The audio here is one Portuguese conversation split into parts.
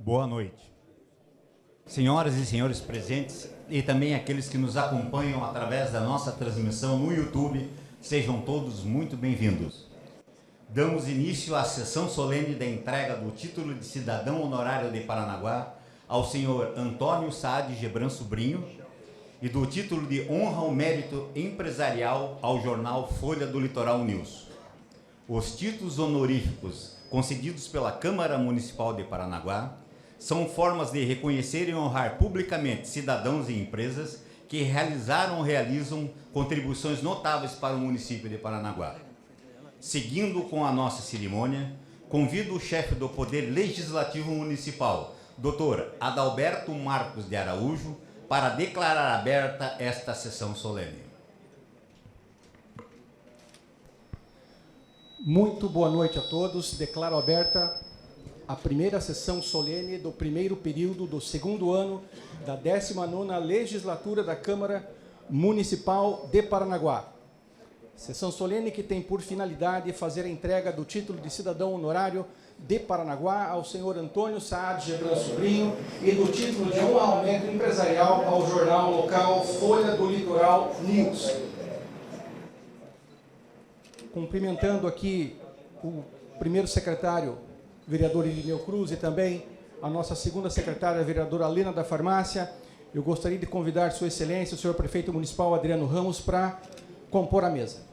Boa noite. Senhoras e senhores presentes e também aqueles que nos acompanham através da nossa transmissão no YouTube, sejam todos muito bem-vindos. Damos início à sessão solene da entrega do título de cidadão honorário de Paranaguá ao senhor Antônio Saad Gebran Sobrinho e do título de honra ao mérito empresarial ao jornal Folha do Litoral News. Os títulos honoríficos concedidos pela Câmara Municipal de Paranaguá são formas de reconhecer e honrar publicamente cidadãos e empresas que realizaram ou realizam contribuições notáveis para o município de Paranaguá. Seguindo com a nossa cerimônia, convido o chefe do Poder Legislativo Municipal, Dr. Adalberto Marcos de Araújo, para declarar aberta esta sessão solene. Muito boa noite a todos. Declaro aberta a primeira sessão solene do primeiro período do segundo ano da 19ª Legislatura da Câmara Municipal de Paranaguá. Sessão solene que tem por finalidade fazer a entrega do título de cidadão honorário de Paranaguá ao senhor Antônio Saad Gebran Sobrinho e do título de honra ao mérito empresarial ao jornal local Folha do Litoral News. Cumprimentando aqui o primeiro secretário, vereador Irineu Cruz, e também a nossa segunda secretária, a vereadora Lena da Farmácia, eu gostaria de convidar Sua Excelência, o senhor prefeito municipal Adriano Ramos, para compor a mesa.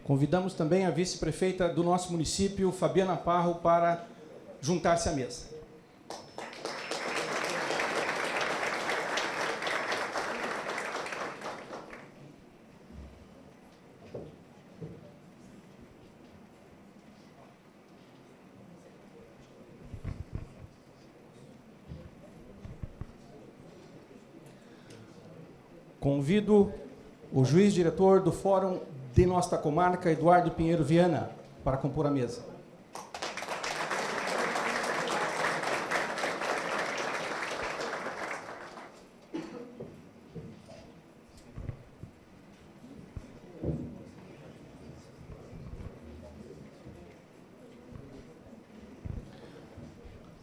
Convidamos também a vice-prefeita do nosso município, Fabiana Parro, para juntar-se à mesa. Convido o juiz-diretor do Fórum de nossa comarca, Eduardo Pinheiro Viana, para compor a mesa.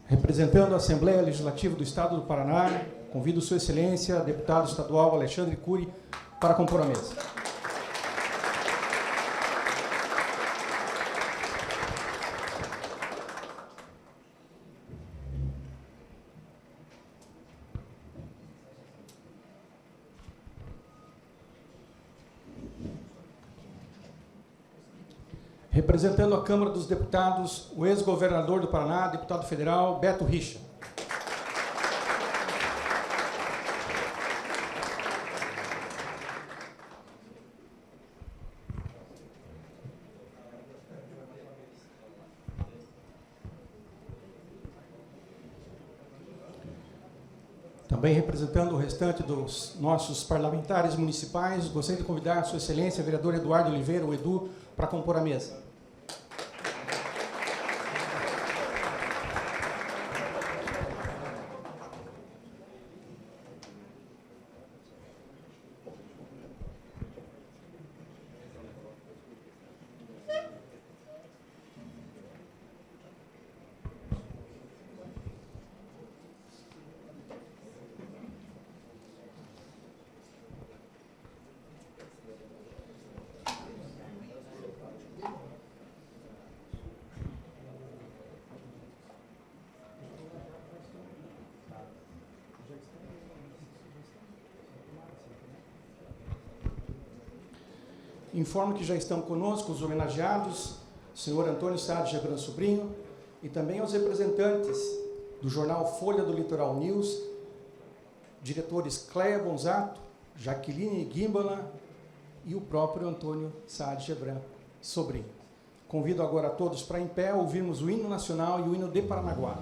Representando a Assembleia Legislativa do Estado do Paraná, convido Sua Excelência, deputado estadual Alexandre Cury, para compor a mesa. Representando a Câmara dos Deputados, o ex-governador do Paraná, deputado federal, Beto Richa. Também representando o restante dos nossos parlamentares municipais, gostaria de convidar a Sua Excelência, vereador Eduardo Oliveira, o Edu, para compor a mesa. Informo que já estão conosco os homenageados, o senhor Antônio Saad Gebran Sobrinho, e também os representantes do jornal Folha do Litoral News, diretores Cléia Bonzato, Jaqueline Gimbala e o próprio Antônio Saad Gebran Sobrinho. Convido agora a todos para, em pé, ouvirmos o hino nacional e o hino de Paranaguá.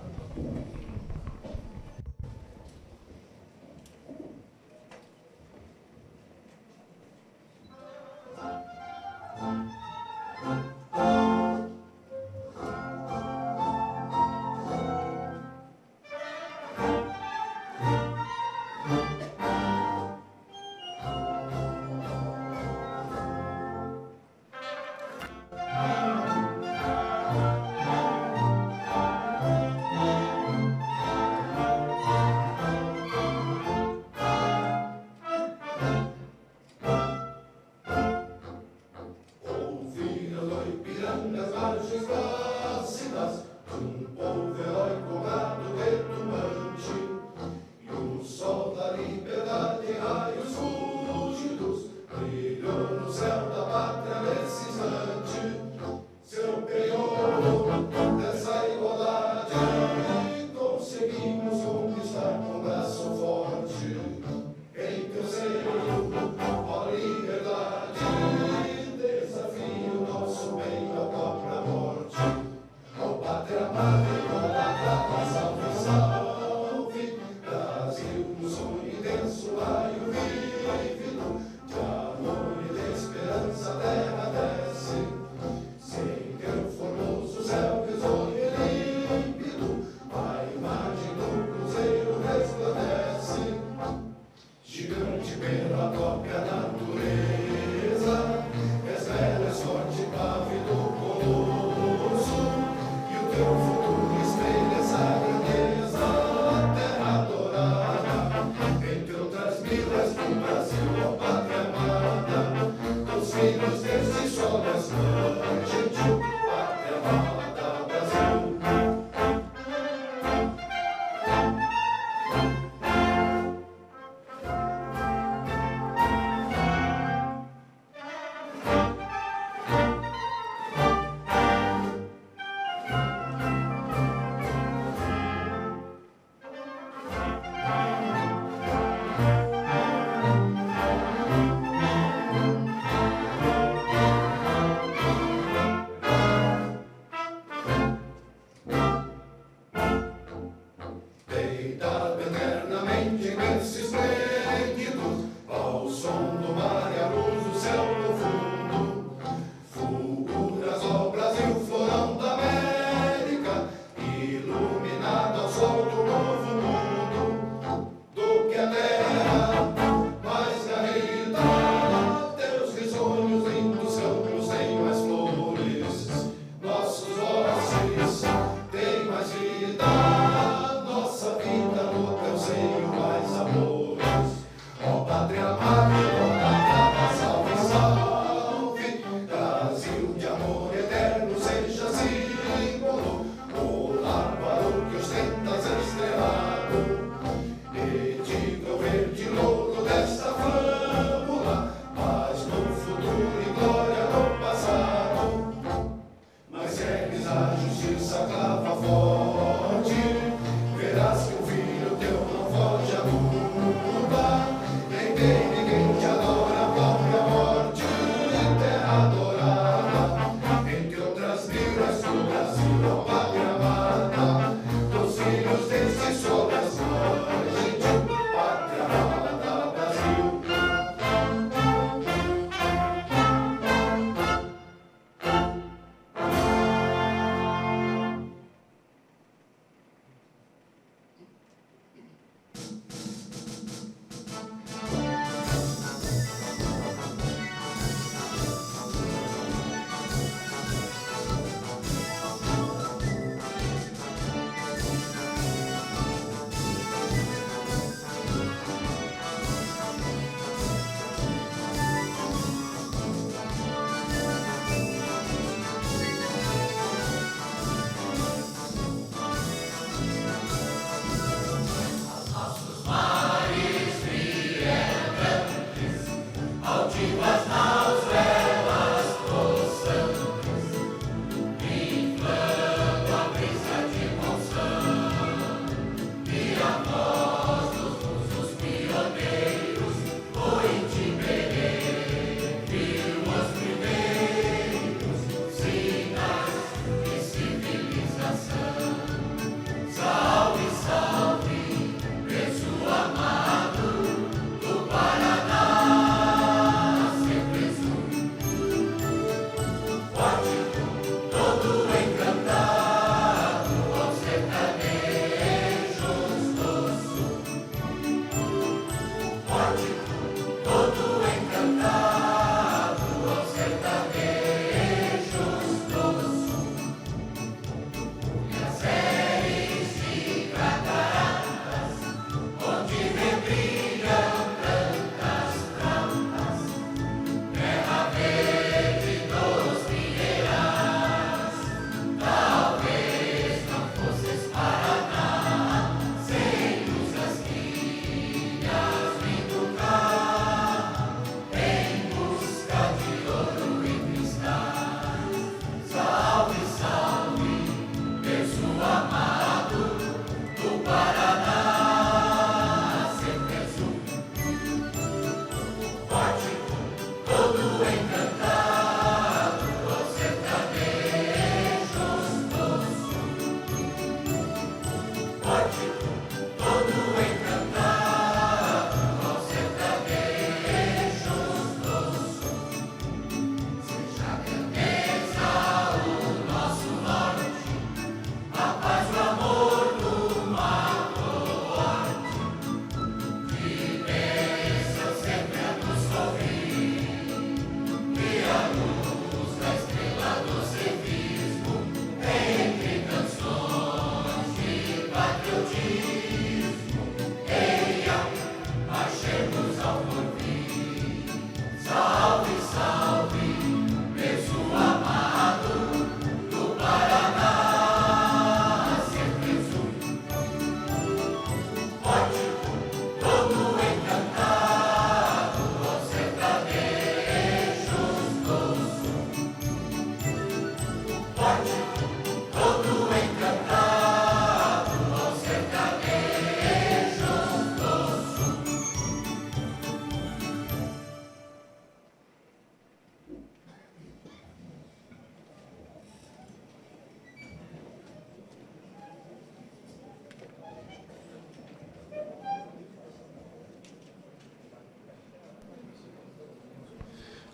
Ninguém te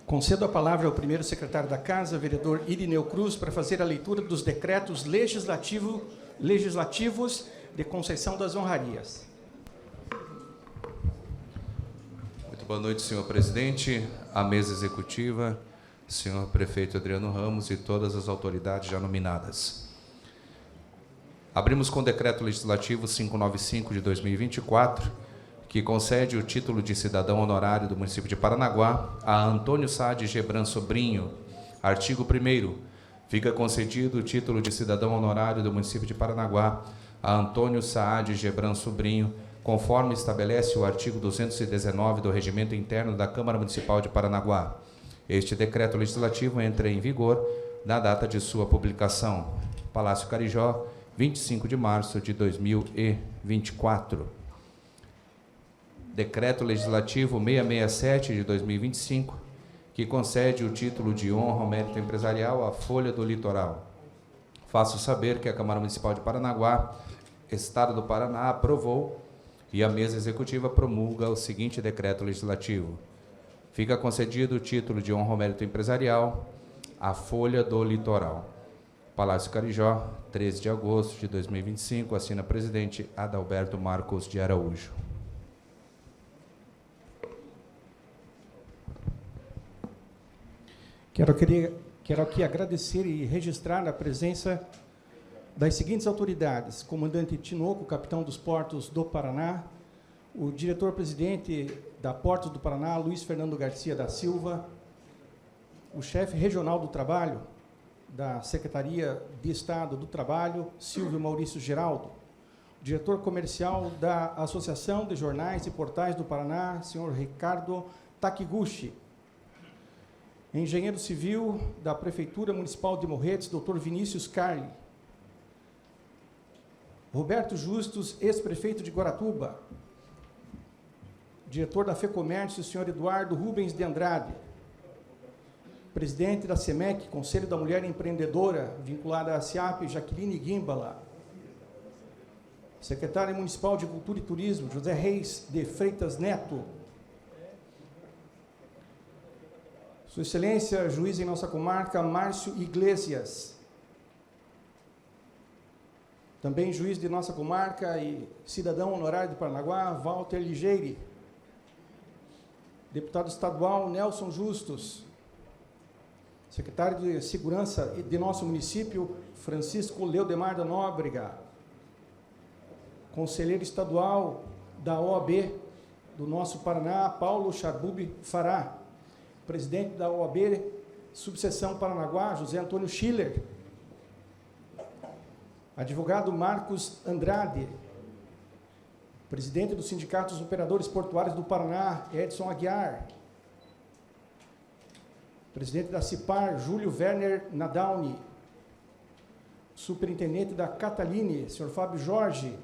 Concedo a palavra ao primeiro secretário da Casa, vereador Irineu Cruz, para fazer a leitura dos decretos legislativos de concessão das honrarias. Muito boa noite, senhor presidente, a mesa executiva, senhor prefeito Adriano Ramos e todas as autoridades já nominadas. Abrimos com o decreto legislativo 595 de 2024, que concede o título de cidadão honorário do município de Paranaguá a Antônio Saad Gebran Sobrinho. Artigo 1º. Fica concedido o título de cidadão honorário do município de Paranaguá a Antônio Saad Gebran Sobrinho, conforme estabelece o artigo 219 do Regimento Interno da Câmara Municipal de Paranaguá. Este decreto legislativo entra em vigor na data de sua publicação. Palácio Carijó, 25 de março de 2024. Decreto Legislativo 667 de 2025, que concede o título de honra ao mérito empresarial à Folha do Litoral. Faço saber que a Câmara Municipal de Paranaguá, Estado do Paraná, aprovou e a mesa executiva promulga o seguinte decreto legislativo. Fica concedido o título de honra ao mérito empresarial à Folha do Litoral. Palácio Carijó, 13 de agosto de 2025, assina presidente Adalberto Marcos de Araújo. Quero aqui agradecer e registrar a presença das seguintes autoridades: comandante Tinoco, capitão dos Portos do Paraná, o diretor-presidente da Portos do Paraná, Luiz Fernando Garcia da Silva, o chefe regional do trabalho da Secretaria de Estado do Trabalho, Silvio Maurício Geraldo, o diretor comercial da Associação de Jornais e Portais do Paraná, senhor Ricardo Takiguchi, engenheiro civil da Prefeitura Municipal de Morretes, Dr. Vinícius Carli, Roberto Justus, ex-prefeito de Guaratuba, diretor da FEComércio, senhor Eduardo Rubens de Andrade, presidente da SEMEC, Conselho da Mulher Empreendedora, vinculada à SEAP, Jaqueline Guimbala, secretário municipal de Cultura e Turismo, José Reis de Freitas Neto, Sua Excelência, juiz em nossa comarca, Márcio Iglesias. Também juiz de nossa comarca e cidadão honorário de Paranaguá, Walter Ligeire. Deputado estadual, Nelson Justus. Secretário de Segurança de nosso município, Francisco Leodemar da Nóbrega. Conselheiro estadual da OAB do nosso Paraná, Paulo Charbub Fará. Presidente da OAB, subseção Paranaguá, José Antônio Schiller. Advogado Marcos Andrade. Presidente do Sindicato dos Operadores Portuários do Paraná, Edson Aguiar. Presidente da CIPAR, Júlio Werner Nadauni. Superintendente da Cataline, senhor Fábio Jorge.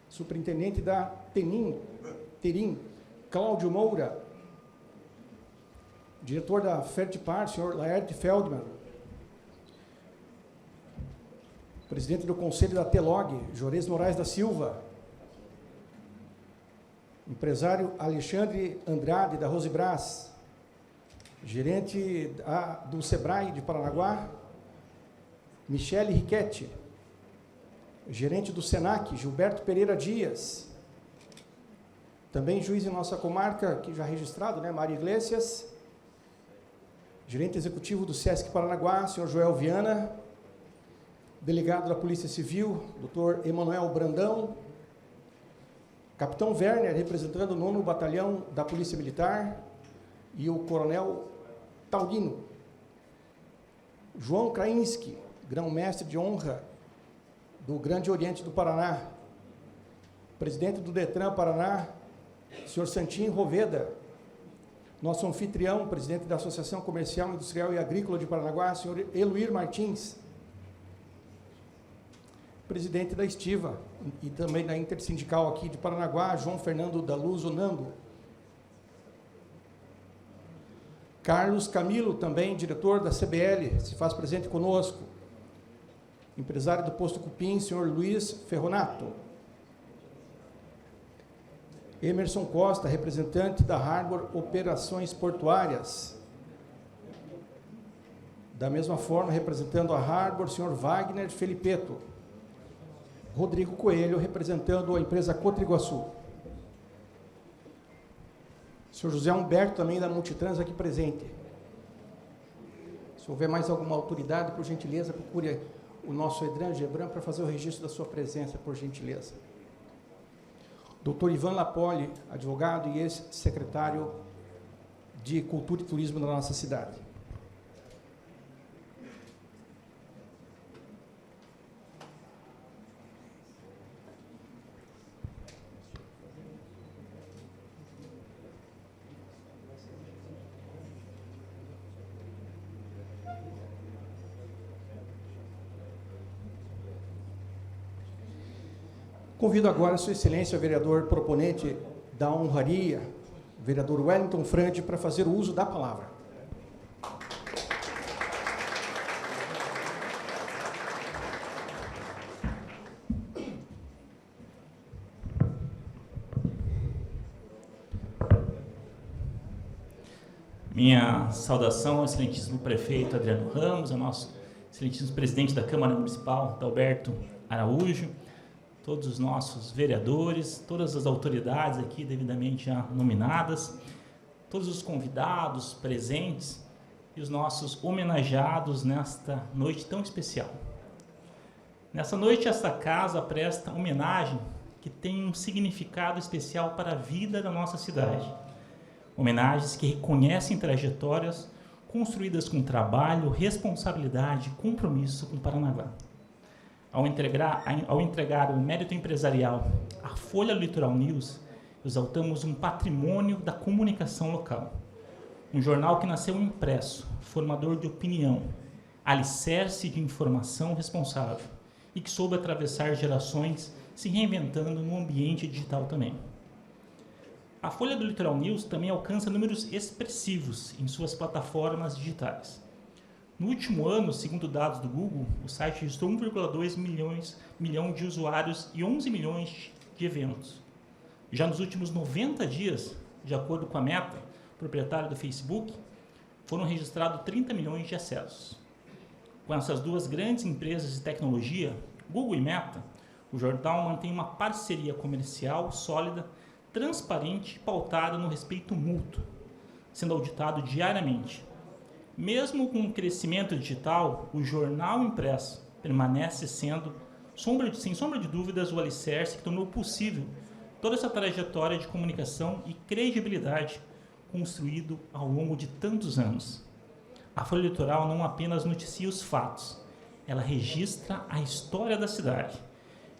Superintendente da Terim, Cláudio Moura. Diretor da Fertipar, senhor Laerte Feldman. Presidente do Conselho da Telog, Jorez Moraes da Silva. Empresário Alexandre Andrade, da Rosebras. Gerente do Sebrae de Paranaguá, Michele Riquetti. Gerente do Senac, Gilberto Pereira Dias. Também juiz em nossa comarca, que já registrado, né, Maria Iglesias. Gerente executivo do Sesc Paranaguá, senhor Joel Viana. Delegado da Polícia Civil, doutor Emanuel Brandão. Capitão Werner, representando o 9º Batalhão da Polícia Militar. E o coronel Taurino. João Krainski, grão-mestre de honra do Grande Oriente do Paraná. Presidente do Detran Paraná, senhor Santinho Roveda. Nosso anfitrião, presidente da Associação Comercial, Industrial e Agrícola de Paranaguá, senhor Eluir Martins. Presidente da Estiva e também da Intersindical aqui de Paranaguá, João Fernando da Luz Nando. Carlos Camilo, também diretor da CBL, se faz presente conosco. Empresário do Posto Cupim, senhor Luiz Ferronato. Emerson Costa, representante da Harbor Operações Portuárias. Da mesma forma, representando a Harbor, senhor Wagner Felipeto. Rodrigo Coelho, representando a empresa Cotriguaçu. Senhor José Humberto, também da Multitrans, aqui presente. Se houver mais alguma autoridade, por gentileza, procure o nosso Edran Gebran para fazer o registro da sua presença, por gentileza. Dr. Ivan Lapoli, advogado e ex-secretário de Cultura e Turismo da nossa cidade. Convido agora a Sua Excelência, o vereador proponente da honraria, o vereador Wellington Frade, para fazer o uso da palavra. Minha saudação ao excelentíssimo prefeito Adriano Ramos, ao nosso excelentíssimo presidente da Câmara Municipal, Adalberto Araújo, todos os nossos vereadores, todas as autoridades aqui devidamente já nominadas, todos os convidados presentes e os nossos homenageados nesta noite tão especial. Nessa noite, esta casa presta homenagem que tem um significado especial para a vida da nossa cidade. Homenagens que reconhecem trajetórias construídas com trabalho, responsabilidade e compromisso com Paranaguá. Ao entregar o mérito empresarial à Folha Litoral News, exaltamos um patrimônio da comunicação local. Um jornal que nasceu impresso, formador de opinião, alicerce de informação responsável e que soube atravessar gerações, se reinventando no ambiente digital também. A Folha do Litoral News também alcança números expressivos em suas plataformas digitais. No último ano, segundo dados do Google, o site registrou 1,2 milhão de usuários e 11 milhões de eventos. Já nos últimos 90 dias, de acordo com a Meta, proprietária do Facebook, foram registrados 30 milhões de acessos. Com essas duas grandes empresas de tecnologia, Google e Meta, o jornal mantém uma parceria comercial sólida, transparente e pautada no respeito mútuo, sendo auditado diariamente. Mesmo com o crescimento digital, o jornal impresso permanece sendo, sem sombra de dúvidas, o alicerce que tornou possível toda essa trajetória de comunicação e credibilidade construído ao longo de tantos anos. A Folha Litoral não apenas noticia os fatos, ela registra a história da cidade,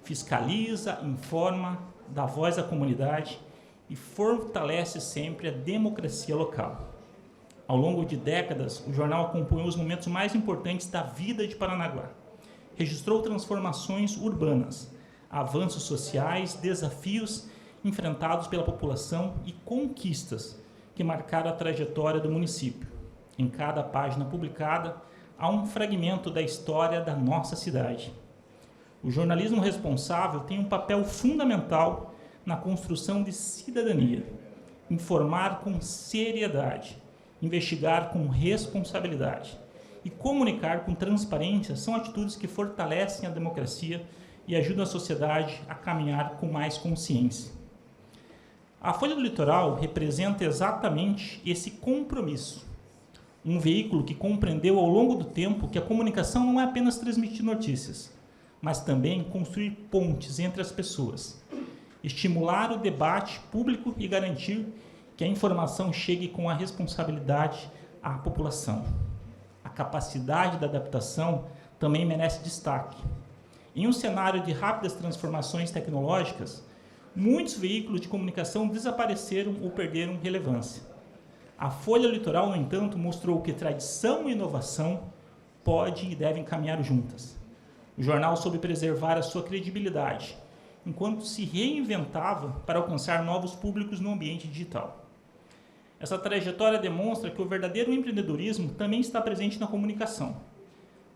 fiscaliza, informa, dá voz à comunidade e fortalece sempre a democracia local. Ao longo de décadas, o jornal acompanhou os momentos mais importantes da vida de Paranaguá. Registrou transformações urbanas, avanços sociais, desafios enfrentados pela população e conquistas que marcaram a trajetória do município. Em cada página publicada, há um fragmento da história da nossa cidade. O jornalismo responsável tem um papel fundamental na construção de cidadania, informar com seriedade, investigar com responsabilidade e comunicar com transparência são atitudes que fortalecem a democracia e ajudam a sociedade a caminhar com mais consciência. A Folha do Litoral representa exatamente esse compromisso. Um veículo que compreendeu ao longo do tempo que a comunicação não é apenas transmitir notícias, mas também construir pontes entre as pessoas, estimular o debate público e garantir que a informação chegue com a responsabilidade à população. A capacidade da adaptação também merece destaque. Em um cenário de rápidas transformações tecnológicas, muitos veículos de comunicação desapareceram ou perderam relevância. A Folha Litoral, no entanto, mostrou que tradição e inovação podem e devem caminhar juntas. O jornal soube preservar a sua credibilidade, enquanto se reinventava para alcançar novos públicos no ambiente digital. Essa trajetória demonstra que o verdadeiro empreendedorismo também está presente na comunicação.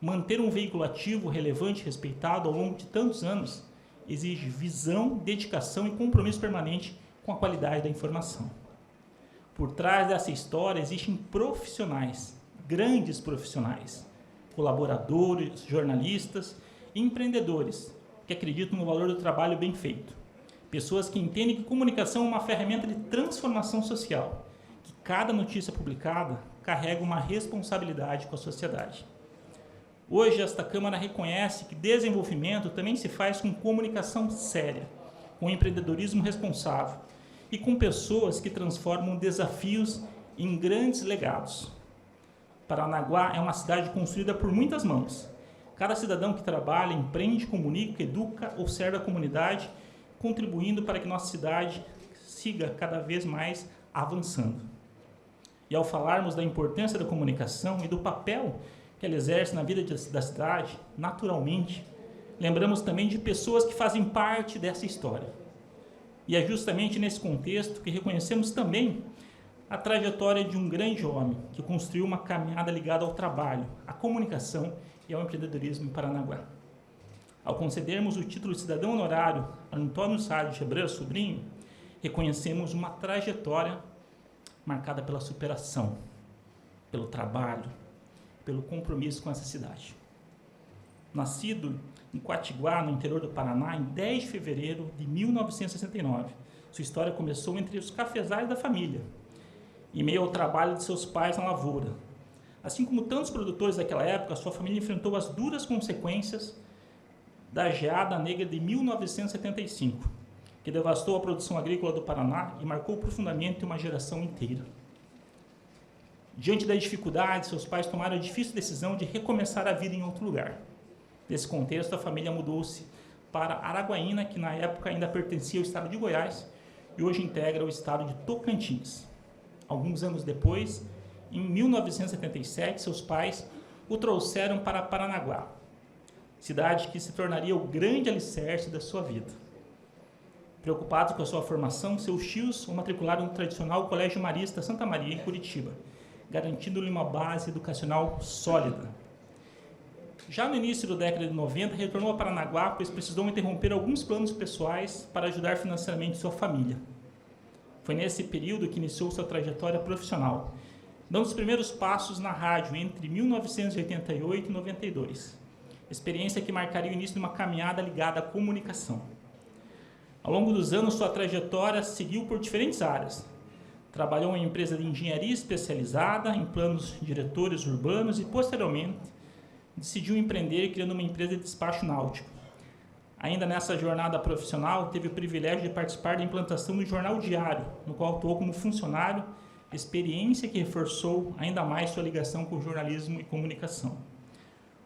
Manter um veículo ativo, relevante e respeitado ao longo de tantos anos exige visão, dedicação e compromisso permanente com a qualidade da informação. Por trás dessa história existem profissionais, grandes profissionais, colaboradores, jornalistas e empreendedores que acreditam no valor do trabalho bem feito. Pessoas que entendem que comunicação é uma ferramenta de transformação social, que cada notícia publicada carrega uma responsabilidade com a sociedade. Hoje, esta Câmara reconhece que desenvolvimento também se faz com comunicação séria, com empreendedorismo responsável e com pessoas que transformam desafios em grandes legados. Paranaguá é uma cidade construída por muitas mãos. Cada cidadão que trabalha, empreende, comunica, educa ou serve a comunidade, contribuindo para que nossa cidade siga cada vez mais avançando. E ao falarmos da importância da comunicação e do papel que ela exerce na vida da cidade, naturalmente, lembramos também de pessoas que fazem parte dessa história. E é justamente nesse contexto que reconhecemos também a trajetória de um grande homem que construiu uma caminhada ligada ao trabalho, à comunicação e ao empreendedorismo em Paranaguá. Ao concedermos o título de cidadão honorário a Antônio Salles Gebran Sobrinho, reconhecemos uma trajetória marcada pela superação, pelo trabalho, pelo compromisso com essa cidade. Nascido em Quatiguá, no interior do Paraná, em 10 de fevereiro de 1969, sua história começou entre os cafezais da família, em meio ao trabalho de seus pais na lavoura. Assim como tantos produtores daquela época, sua família enfrentou as duras consequências da geada negra de 1975, que devastou a produção agrícola do Paraná e marcou profundamente uma geração inteira. Diante das dificuldades, seus pais tomaram a difícil decisão de recomeçar a vida em outro lugar. Nesse contexto, a família mudou-se para Araguaína, que na época ainda pertencia ao estado de Goiás e hoje integra o estado de Tocantins. Alguns anos depois, em 1977, seus pais o trouxeram para Paranaguá, cidade que se tornaria o grande alicerce da sua vida. Preocupados com a sua formação, seus tios o matricularam no tradicional Colégio Marista Santa Maria, em Curitiba, garantindo-lhe uma base educacional sólida. Já no início da década de 90, retornou a Paranaguá, pois precisou interromper alguns planos pessoais para ajudar financeiramente sua família. Foi nesse período que iniciou sua trajetória profissional, dando os primeiros passos na rádio entre 1988 e 92, experiência que marcaria o início de uma caminhada ligada à comunicação. Ao longo dos anos, sua trajetória seguiu por diferentes áreas. Trabalhou em empresa de engenharia especializada, em planos diretores urbanos e, posteriormente, decidiu empreender criando uma empresa de despacho náutico. Ainda nessa jornada profissional, teve o privilégio de participar da implantação do Jornal Diário, no qual atuou como funcionário, experiência que reforçou ainda mais sua ligação com o jornalismo e comunicação.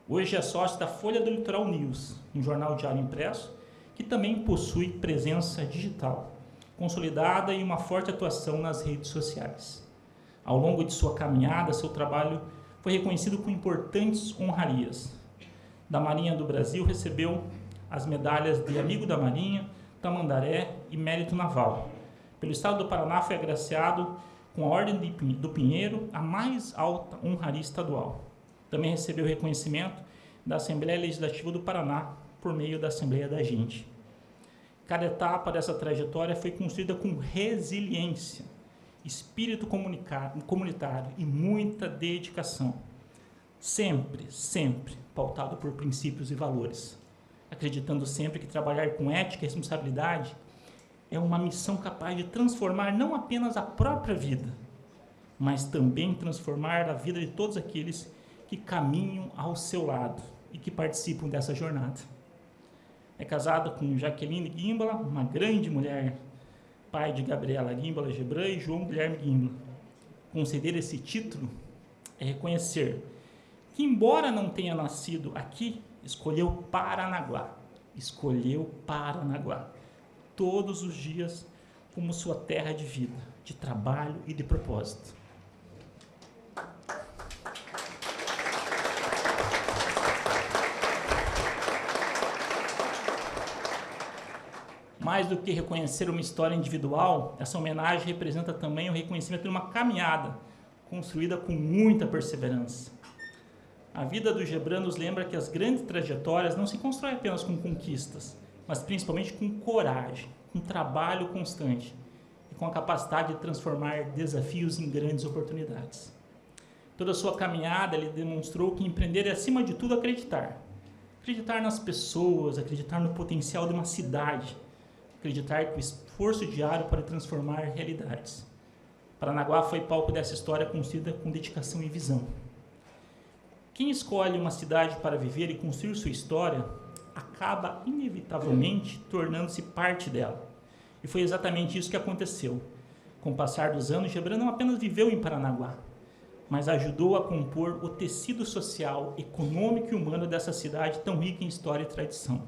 Hoje é sócio da Folha do Litoral News, um jornal diário impresso, que também possui presença digital, consolidada e uma forte atuação nas redes sociais. Ao longo de sua caminhada, seu trabalho foi reconhecido com importantes honrarias. Da Marinha do Brasil, recebeu as medalhas de Amigo da Marinha, Tamandaré e Mérito Naval. Pelo Estado do Paraná, foi agraciado com a Ordem do Pinheiro, a mais alta honraria estadual. Também recebeu reconhecimento da Assembleia Legislativa do Paraná, por meio da Assembleia da Gente. Cada etapa dessa trajetória foi construída com resiliência, espírito comunitário e muita dedicação. Sempre, sempre pautado por princípios e valores. Acreditando sempre que trabalhar com ética e responsabilidade é uma missão capaz de transformar não apenas a própria vida, mas também transformar a vida de todos aqueles que caminham ao seu lado e que participam dessa jornada. É casado com Jaqueline Guimbala, uma grande mulher, pai de Gabriela Guimbala Gebran e João Guilherme Guimbala. Conceder esse título é reconhecer que, embora não tenha nascido aqui, escolheu Paranaguá, todos os dias como sua terra de vida, de trabalho e de propósito. Mais do que reconhecer uma história individual, essa homenagem representa também o reconhecimento de uma caminhada construída com muita perseverança. A vida do Gebran nos lembra que as grandes trajetórias não se constroem apenas com conquistas, mas principalmente com coragem, com trabalho constante com a capacidade de transformar desafios em grandes oportunidades. Toda a sua caminhada, ele demonstrou que empreender é, acima de tudo, acreditar. Acreditar nas pessoas, acreditar no potencial de uma cidade, acreditar que o esforço diário pode transformar realidades. Paranaguá foi palco dessa história construída com dedicação e visão. Quem escolhe uma cidade para viver e construir sua história, acaba inevitavelmente tornando-se parte dela. E foi exatamente isso que aconteceu. Com o passar dos anos, Gebran não apenas viveu em Paranaguá, mas ajudou a compor o tecido social, econômico e humano dessa cidade tão rica em história e tradição.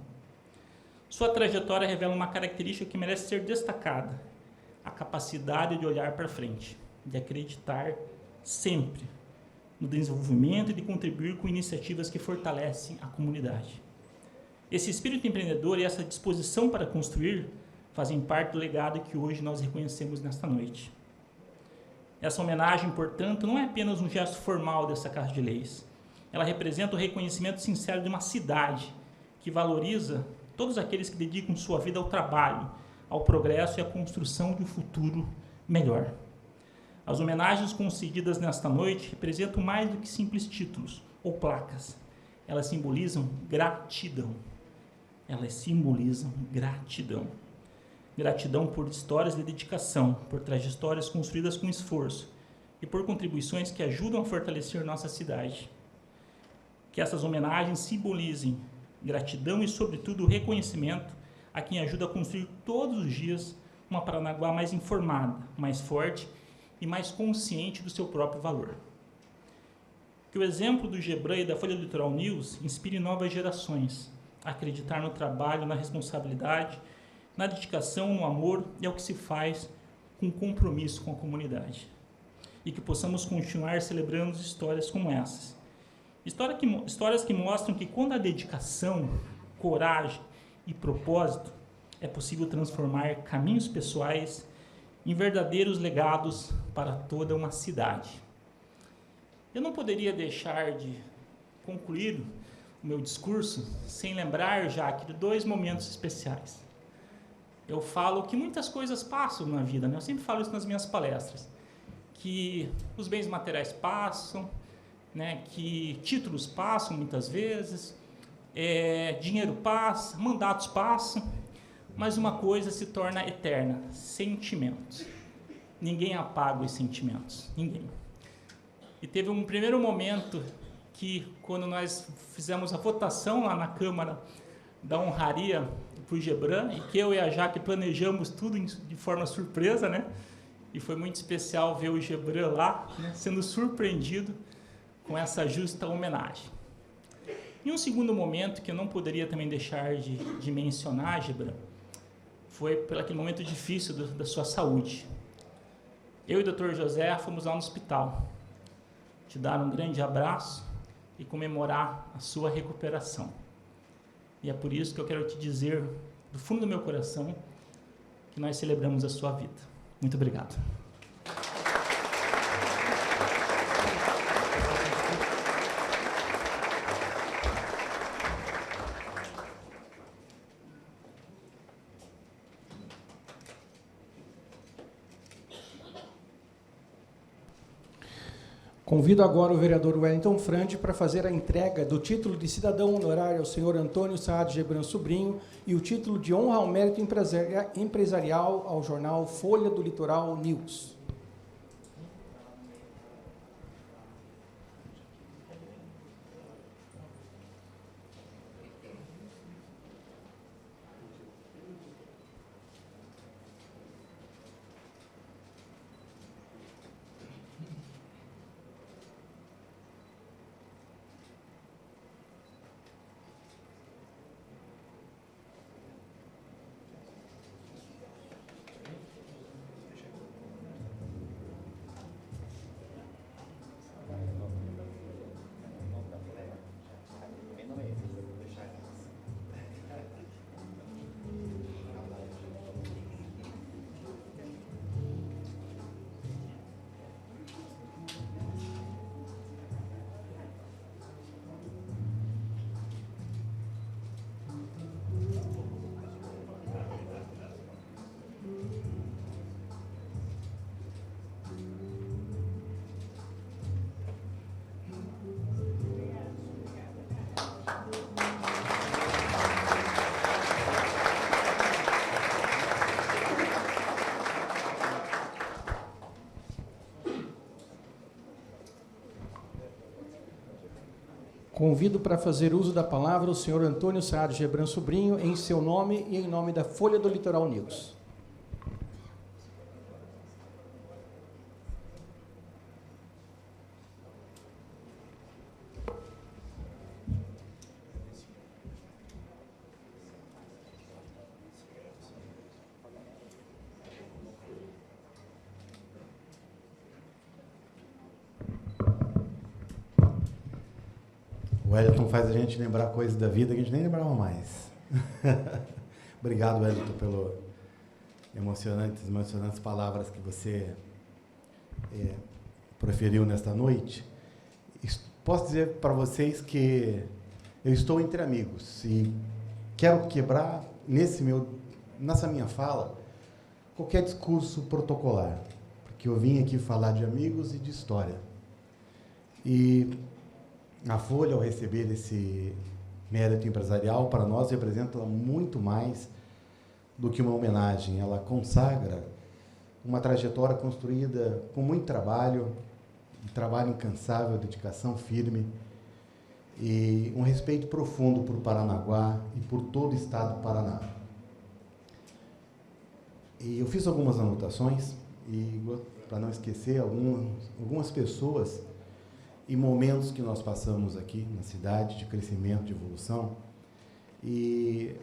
Sua trajetória revela uma característica que merece ser destacada: a capacidade de olhar para frente, de acreditar sempre no desenvolvimento e de contribuir com iniciativas que fortalecem a comunidade. Esse espírito empreendedor e essa disposição para construir fazem parte do legado que hoje nós reconhecemos nesta noite. Essa homenagem, portanto, não é apenas um gesto formal dessa Casa de Leis. Ela representa o reconhecimento sincero de uma cidade que valoriza todos aqueles que dedicam sua vida ao trabalho, ao progresso e à construção de um futuro melhor. As homenagens concedidas nesta noite representam mais do que simples títulos ou placas. Elas simbolizam gratidão. Elas simbolizam gratidão. Gratidão por histórias de dedicação, por trajetórias construídas com esforço e por contribuições que ajudam a fortalecer nossa cidade. Que essas homenagens simbolizem gratidão e, sobretudo, reconhecimento a quem ajuda a construir todos os dias uma Paranaguá mais informada, mais forte e mais consciente do seu próprio valor. Que o exemplo do Gebran e da Folha Litoral News inspire novas gerações a acreditar no trabalho, na responsabilidade, na dedicação, no amor e ao que se faz com compromisso com a comunidade. E que possamos continuar celebrando histórias como essas. Histórias que mostram que quando há dedicação, coragem e propósito, é possível transformar caminhos pessoais em verdadeiros legados para toda uma cidade. Eu não poderia deixar de concluir o meu discurso sem lembrar, Jaque, de 2 momentos especiais. Eu falo que muitas coisas passam na vida, né? Eu sempre falo isso nas minhas palestras, que os bens materiais passam, né? Que títulos passam muitas vezes, dinheiro passa, mandatos passam, mas uma coisa se torna eterna: sentimentos. Ninguém apaga os sentimentos, ninguém. E teve um primeiro momento que, quando nós fizemos a votação lá na Câmara da honraria para o Gebran, e que eu e a Jaque planejamos tudo de forma surpresa, né? E foi muito especial ver o Gebran lá, né, sendo surpreendido com essa justa homenagem. E um segundo momento que eu não poderia também deixar de mencionar, Gebran, foi por aquele momento difícil da sua saúde. Eu e o Dr. José fomos lá no hospital te dar um grande abraço e comemorar a sua recuperação. E é por isso que eu quero te dizer, do fundo do meu coração, que nós celebramos a sua vida. Muito obrigado. Convido agora o vereador Wellington Frande para fazer a entrega do título de cidadão honorário ao senhor Antônio Saad Gebran Sobrinho e o título de honra ao mérito empresarial ao jornal Folha do Litoral News. Convido para fazer uso da palavra o senhor Antônio Saad Gebran Sobrinho, em seu nome e em nome da Folha do Litoral News. O Wellington faz a gente lembrar coisas da vida que a gente nem lembrava mais. Obrigado, Wellington, pelas emocionantes palavras que você proferiu nesta noite. Posso dizer para vocês que eu estou entre amigos e quero quebrar, nessa minha fala, qualquer discurso protocolar, porque eu vim aqui falar de amigos e de história. E a Folha, ao receber esse mérito empresarial, para nós representa muito mais do que uma homenagem. Ela consagra uma trajetória construída com muito trabalho, um trabalho incansável, dedicação firme e um respeito profundo por Paranaguá e por todo o estado do Paraná. E eu fiz algumas anotações, e para não esquecer, algumas pessoas e momentos que nós passamos aqui na cidade, de crescimento, de evolução. E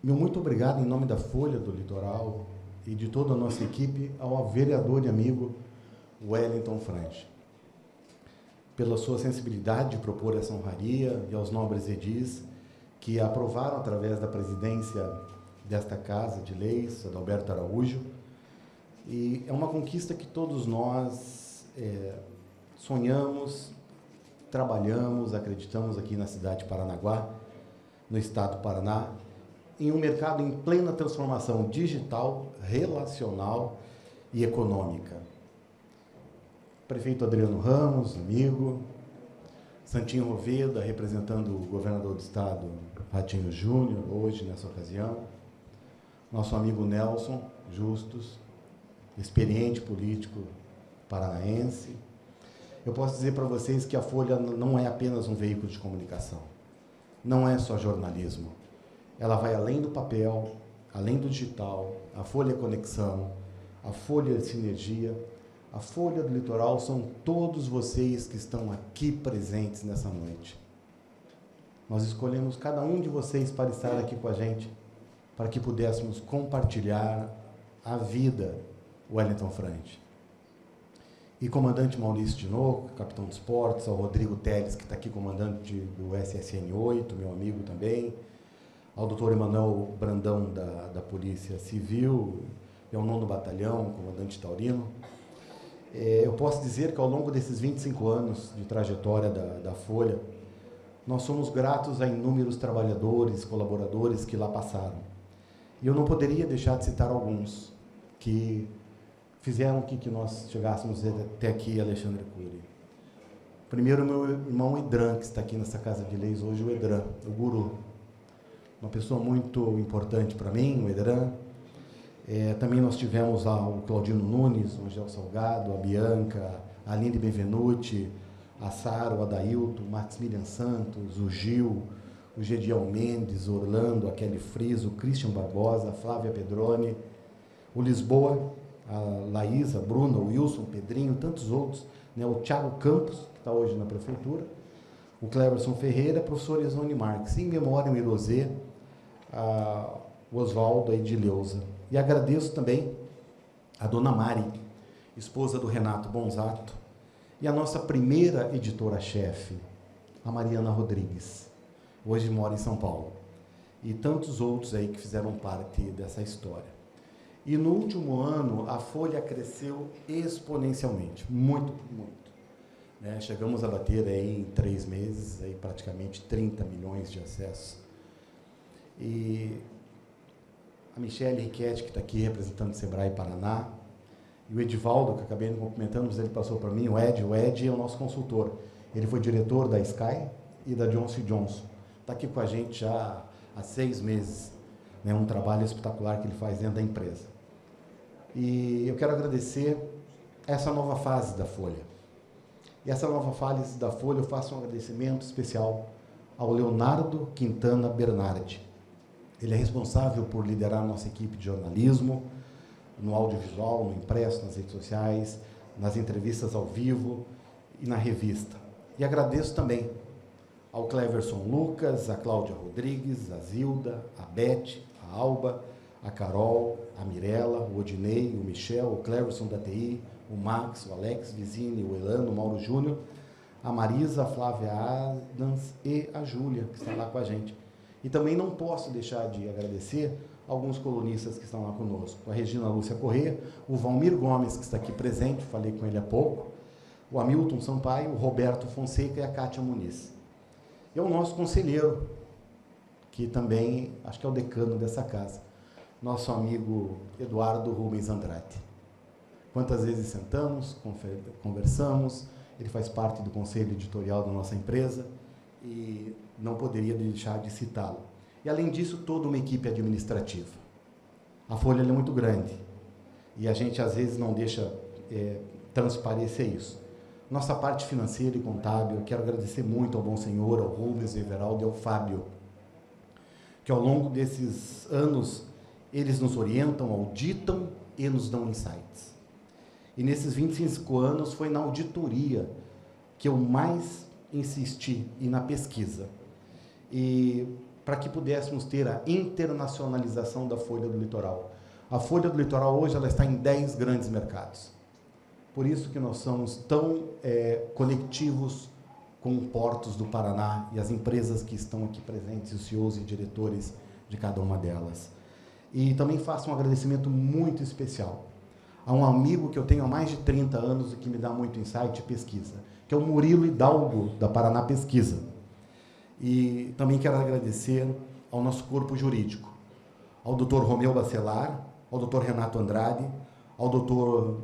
meu muito obrigado em nome da Folha do Litoral e de toda a nossa equipe ao vereador e amigo Wellington Franchi, pela sua sensibilidade de propor essa honraria, e aos nobres edis que aprovaram através da presidência desta Casa de Leis, Adalberto Araújo. E é uma conquista que todos nós sonhamos, trabalhamos, acreditamos aqui na cidade de Paranaguá, no estado do Paraná, em um mercado em plena transformação digital, relacional e econômica. Prefeito Adriano Ramos, amigo, Santinho Roveda, representando o governador do estado, Ratinho Júnior, hoje, nessa ocasião, nosso amigo Nelson Justus, experiente político paranaense. Eu posso dizer para vocês que a Folha não é apenas um veículo de comunicação, não é só jornalismo. Ela vai além do papel, além do digital. A Folha é conexão, a Folha é sinergia, a Folha do Litoral são todos vocês que estão aqui presentes nessa noite. Nós escolhemos cada um de vocês para estar aqui com a gente, para que pudéssemos compartilhar a vida Wellington Franchi. E comandante Maurício Tinoco, capitão de esportes, ao Rodrigo Teles, que está aqui, comandante do SSN 8, meu amigo também, ao doutor Emanuel Brandão, da Polícia Civil, e ao 9º Batalhão, comandante Taurino. Eu posso dizer que ao longo desses 25 anos de trajetória da Folha, nós somos gratos a inúmeros trabalhadores, colaboradores que lá passaram. E eu não poderia deixar de citar alguns que fizeram com que nós chegássemos até aqui, Alexandre Cury. Primeiro, meu irmão Edran, que está aqui nessa Casa de Leis hoje, o Edran, o guru. Uma pessoa muito importante para mim, o Edran. Também nós tivemos lá o Claudino Nunes, o Angel Salgado, a Bianca, a Aline Benvenuti, a Sara, o Adailton, o Maximilian Santos, o Gil, o Gediel Mendes, o Orlando, a Kelly Friso, o Christian Barbosa, a Flávia Pedroni, o Lisboa, a Laísa, a Bruna, o Wilson, o Pedrinho, tantos outros, né? O Thiago Campos, que está hoje na prefeitura, o Cleverson Ferreira, a professora Isone Marques, em memória ao Irosê, o Oswaldo, a Edileuza. E agradeço também a dona Mari, esposa do Renato Bonzato, e a nossa primeira editora-chefe, a Mariana Rodrigues, hoje mora em São Paulo, e tantos outros aí que fizeram parte dessa história. E no último ano, a Folha cresceu exponencialmente, muito, muito. Né? Chegamos a bater aí em 3 meses, aí praticamente 30 milhões de acessos. E a Michele Riquetti, que está aqui representando o Sebrae Paraná, e o Edivaldo, que acabei me cumprimentando, mas ele passou para mim, o Ed é o nosso consultor. Ele foi diretor da Sky e da Johnson & Johnson. Está aqui com a gente já há 6 meses, né? Um trabalho espetacular que ele faz dentro da empresa. E eu quero agradecer essa nova fase da Folha. E essa nova fase da Folha, eu faço um agradecimento especial ao Leonardo Quintana Bernardi. Ele é responsável por liderar a nossa equipe de jornalismo, no audiovisual, no impresso, nas redes sociais, nas entrevistas ao vivo e na revista. E agradeço também ao Cleverson Lucas, a Cláudia Rodrigues, a Zilda, a Beth, a Alba, a Carol, a Mirella, o Odinei, o Michel, o Cleverson da TI, o Max, o Alex Vizini, o Elano, o Mauro Júnior, a Marisa, a Flávia Adams e a Júlia, que está lá com a gente. E também não posso deixar de agradecer alguns colunistas que estão lá conosco. A Regina Lúcia Corrêa, o Valmir Gomes, que está aqui presente, falei com ele há pouco, o Hamilton Sampaio, o Roberto Fonseca e a Kátia Muniz. E o nosso conselheiro, que também acho que é o decano dessa casa, nosso amigo Eduardo Rubens Andrade. Quantas vezes sentamos, conversamos, ele faz parte do conselho editorial da nossa empresa e não poderia deixar de citá-lo. E, além disso, toda uma equipe administrativa. A Folha é muito grande e a gente, às vezes, não deixa transparecer isso. Nossa parte financeira e contábil, eu quero agradecer muito ao bom senhor, ao Rubens, ao Everaldo e ao Fábio, que ao longo desses anos, eles nos orientam, auditam e nos dão insights. E nesses 25 anos, foi na auditoria que eu mais insisti e na pesquisa. E para que pudéssemos ter a internacionalização da Folha do Litoral. A Folha do Litoral hoje ela está em 10 grandes mercados. Por isso que nós somos tão conectivos com portos do Paraná e as empresas que estão aqui presentes, os CEOs e diretores de cada uma delas. E também faço um agradecimento muito especial a um amigo que eu tenho há mais de 30 anos e que me dá muito insight e pesquisa, que é o Murilo Hidalgo, da Paraná Pesquisa. E também quero agradecer ao nosso corpo jurídico, ao Dr. Romeu Bacelar, ao Dr. Renato Andrade, ao Dr.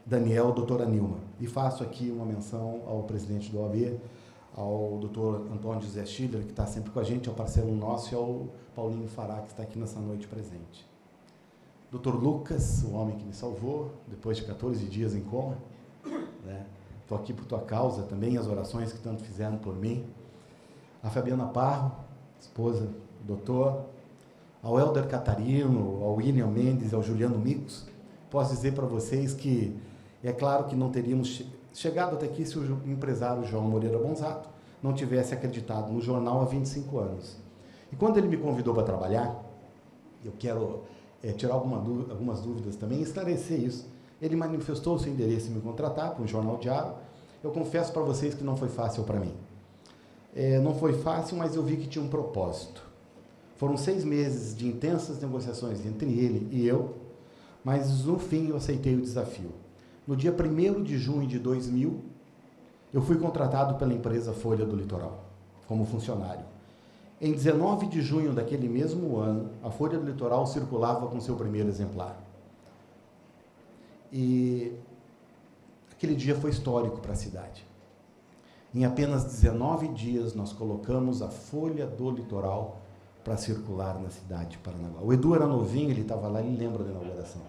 Daniel, doutora Nilma. E faço aqui uma menção ao presidente do OAB, ao Dr. Antônio José Schiller, que está sempre com a gente, ao parceiro nosso, e ao Paulinho Fará, que está aqui nessa noite presente. Dr. Lucas, o homem que me salvou, depois de 14 dias em coma. Estou aqui por tua causa também, as orações que tanto fizeram por mim. A Fabiana Parro, esposa do doutor, ao Helder Catarino, ao William Mendes, ao Juliano Micos. Posso dizer para vocês que é claro que não teríamos chegado até aqui se o empresário João Moreira Bonzato não tivesse acreditado no jornal há 25 anos. E quando ele me convidou para trabalhar, eu quero tirar algumas dúvidas também e esclarecer isso. Ele manifestou o seu interesse em me contratar para um jornal diário. Eu confesso para vocês que não foi fácil para mim. Não foi fácil, mas eu vi que tinha um propósito. Foram 6 meses de intensas negociações entre ele e eu, mas no fim eu aceitei o desafio. No dia 1º de junho de 2000, eu fui contratado pela empresa Folha do Litoral, como funcionário. Em 19 de junho daquele mesmo ano, a Folha do Litoral circulava com seu primeiro exemplar. E aquele dia foi histórico para a cidade. Em apenas 19 dias, nós colocamos a Folha do Litoral para circular na cidade de Paranaguá. O Edu era novinho, ele estava lá, ele lembra da inauguração.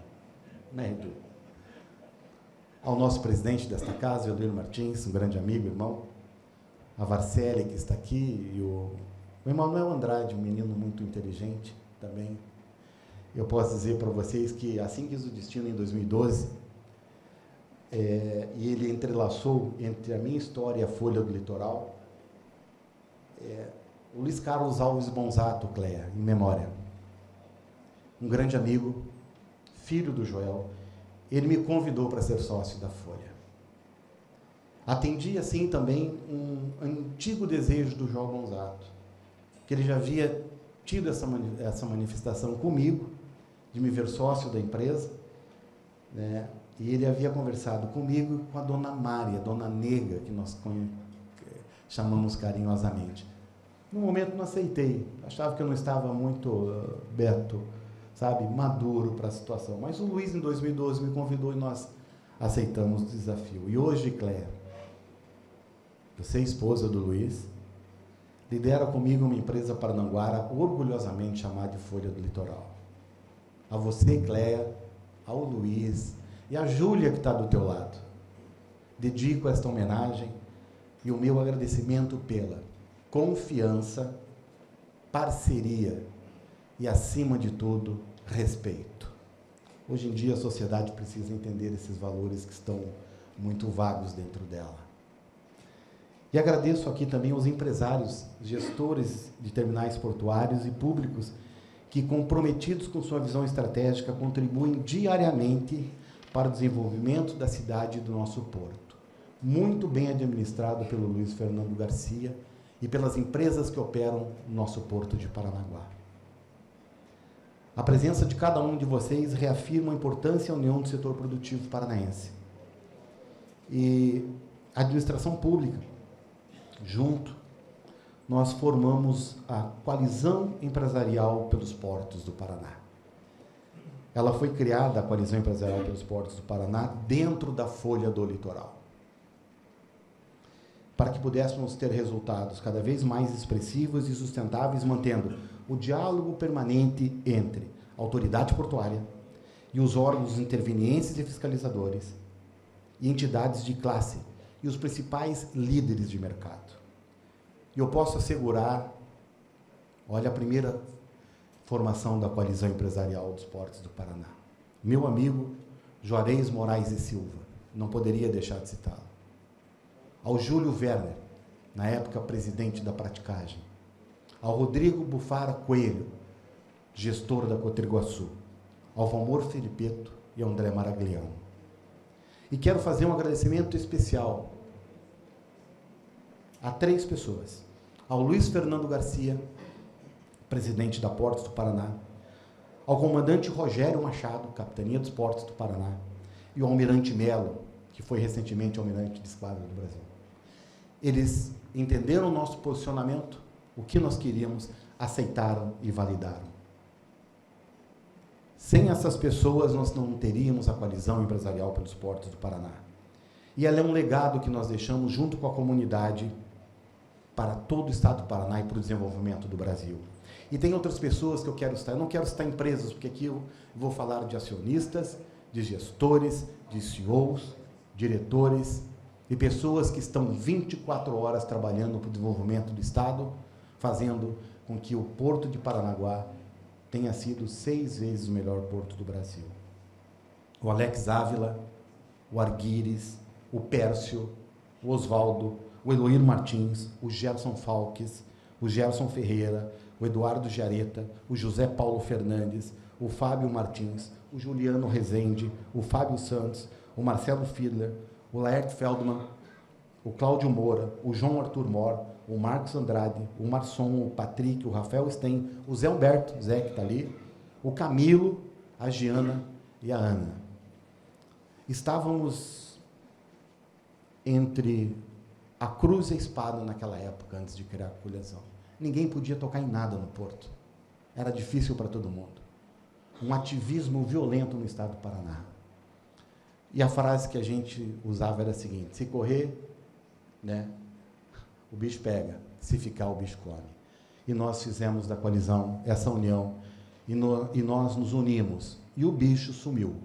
Né, Edu? Ao nosso presidente desta casa, Eudir Martins, um grande amigo, irmão, a Varcélia, que está aqui, e o Emanuel Andrade, um menino muito inteligente também. Eu posso dizer para vocês que, assim quis o destino em 2012, e ele entrelaçou entre a minha história e a Folha do Litoral, o Luiz Carlos Alves Bonzato, Cléa, em memória. Um grande amigo, filho do Joel, ele me convidou para ser sócio da Folha. Atendi, assim, também um antigo desejo do João Bonzato, que ele já havia tido essa manifestação comigo, de me ver sócio da empresa, né? E ele havia conversado comigo com a dona Mária, dona Nega, que nós chamamos carinhosamente. No momento não aceitei, achava que eu não estava muito aberto, sabe, maduro para a situação. Mas o Luiz, em 2012, me convidou e nós aceitamos o desafio. E hoje, Cléa, você, esposa do Luiz, lidera comigo uma empresa paranaguara orgulhosamente chamada de Folha do Litoral. A você, Cléa, ao Luiz e a Júlia, que está do teu lado. dedico esta homenagem e o meu agradecimento pela confiança, parceria e, acima de tudo, respeito. Hoje em dia, a sociedade precisa entender esses valores que estão muito vagos dentro dela. E agradeço aqui também aos empresários, gestores de terminais portuários e públicos que, comprometidos com sua visão estratégica, contribuem diariamente para o desenvolvimento da cidade e do nosso porto. Muito bem administrado pelo Luiz Fernando Garcia e pelas empresas que operam no nosso porto de Paranaguá. A presença de cada um de vocês reafirma a importância e a união do setor produtivo paranaense. E a administração pública, junto, nós formamos a Coalizão Empresarial pelos Portos do Paraná. Ela foi criada, a Coalizão Empresarial pelos Portos do Paraná, dentro da Folha do Litoral, para que pudéssemos ter resultados cada vez mais expressivos e sustentáveis, mantendo o diálogo permanente entre a autoridade portuária e os órgãos intervenientes e fiscalizadores, e entidades de classe, e os principais líderes de mercado. E eu posso assegurar, olha a primeira formação da Coalizão Empresarial dos Portos do Paraná. Meu amigo Juarez Moraes e Silva, não poderia deixar de citá-lo. Ao Júlio Werner, na época presidente da Praticagem. Ao Rodrigo Bufara Coelho, gestor da Cotriguaçu. Ao Valmor Felipeto e ao André Maragliano. E quero fazer um agradecimento especial a 3 pessoas. Ao Luiz Fernando Garcia, presidente da Portos do Paraná, ao comandante Rogério Machado, Capitania dos Portos do Paraná, e ao almirante Melo, que foi recentemente almirante de esquadra do Brasil. Eles entenderam o nosso posicionamento, o que nós queríamos, aceitaram e validaram. Sem essas pessoas, nós não teríamos a Coalizão Empresarial pelos Portos do Paraná. E ela é um legado que nós deixamos junto com a comunidade para todo o estado do Paraná e para o desenvolvimento do Brasil. E tem outras pessoas que eu quero citar. Eu não quero citar empresas, porque aqui eu vou falar de acionistas, de gestores, de CEOs, diretores e pessoas que estão 24 horas trabalhando para o desenvolvimento do estado, fazendo com que o Porto de Paranaguá tenha sido 6 vezes o melhor porto do Brasil. O Alex Ávila, o Arguires, o Pércio, o Oswaldo, o Eloir Martins, o Gerson Falques, o Gerson Ferreira, o Eduardo Jareta, o José Paulo Fernandes, o Fábio Martins, o Juliano Rezende, o Fábio Santos, o Marcelo Fiedler, o Laerte Feldman, o Cláudio Moura, o João Arthur Mor, o Marcos Andrade, o Marçom, o Patrick, o Rafael Stein, o Zé Humberto, o Zé que está ali, o Camilo, a Giana e a Ana. Estávamos entre a cruz e a espada naquela época, antes de criar a coalizão. Ninguém podia tocar em nada no Porto. Era difícil para todo mundo. Um ativismo violento no estado do Paraná. E a frase que a gente usava era a seguinte: se correr, né, o bicho pega, se ficar, o bicho come. E nós fizemos da coalizão essa união, e nós nos unimos, e o bicho sumiu.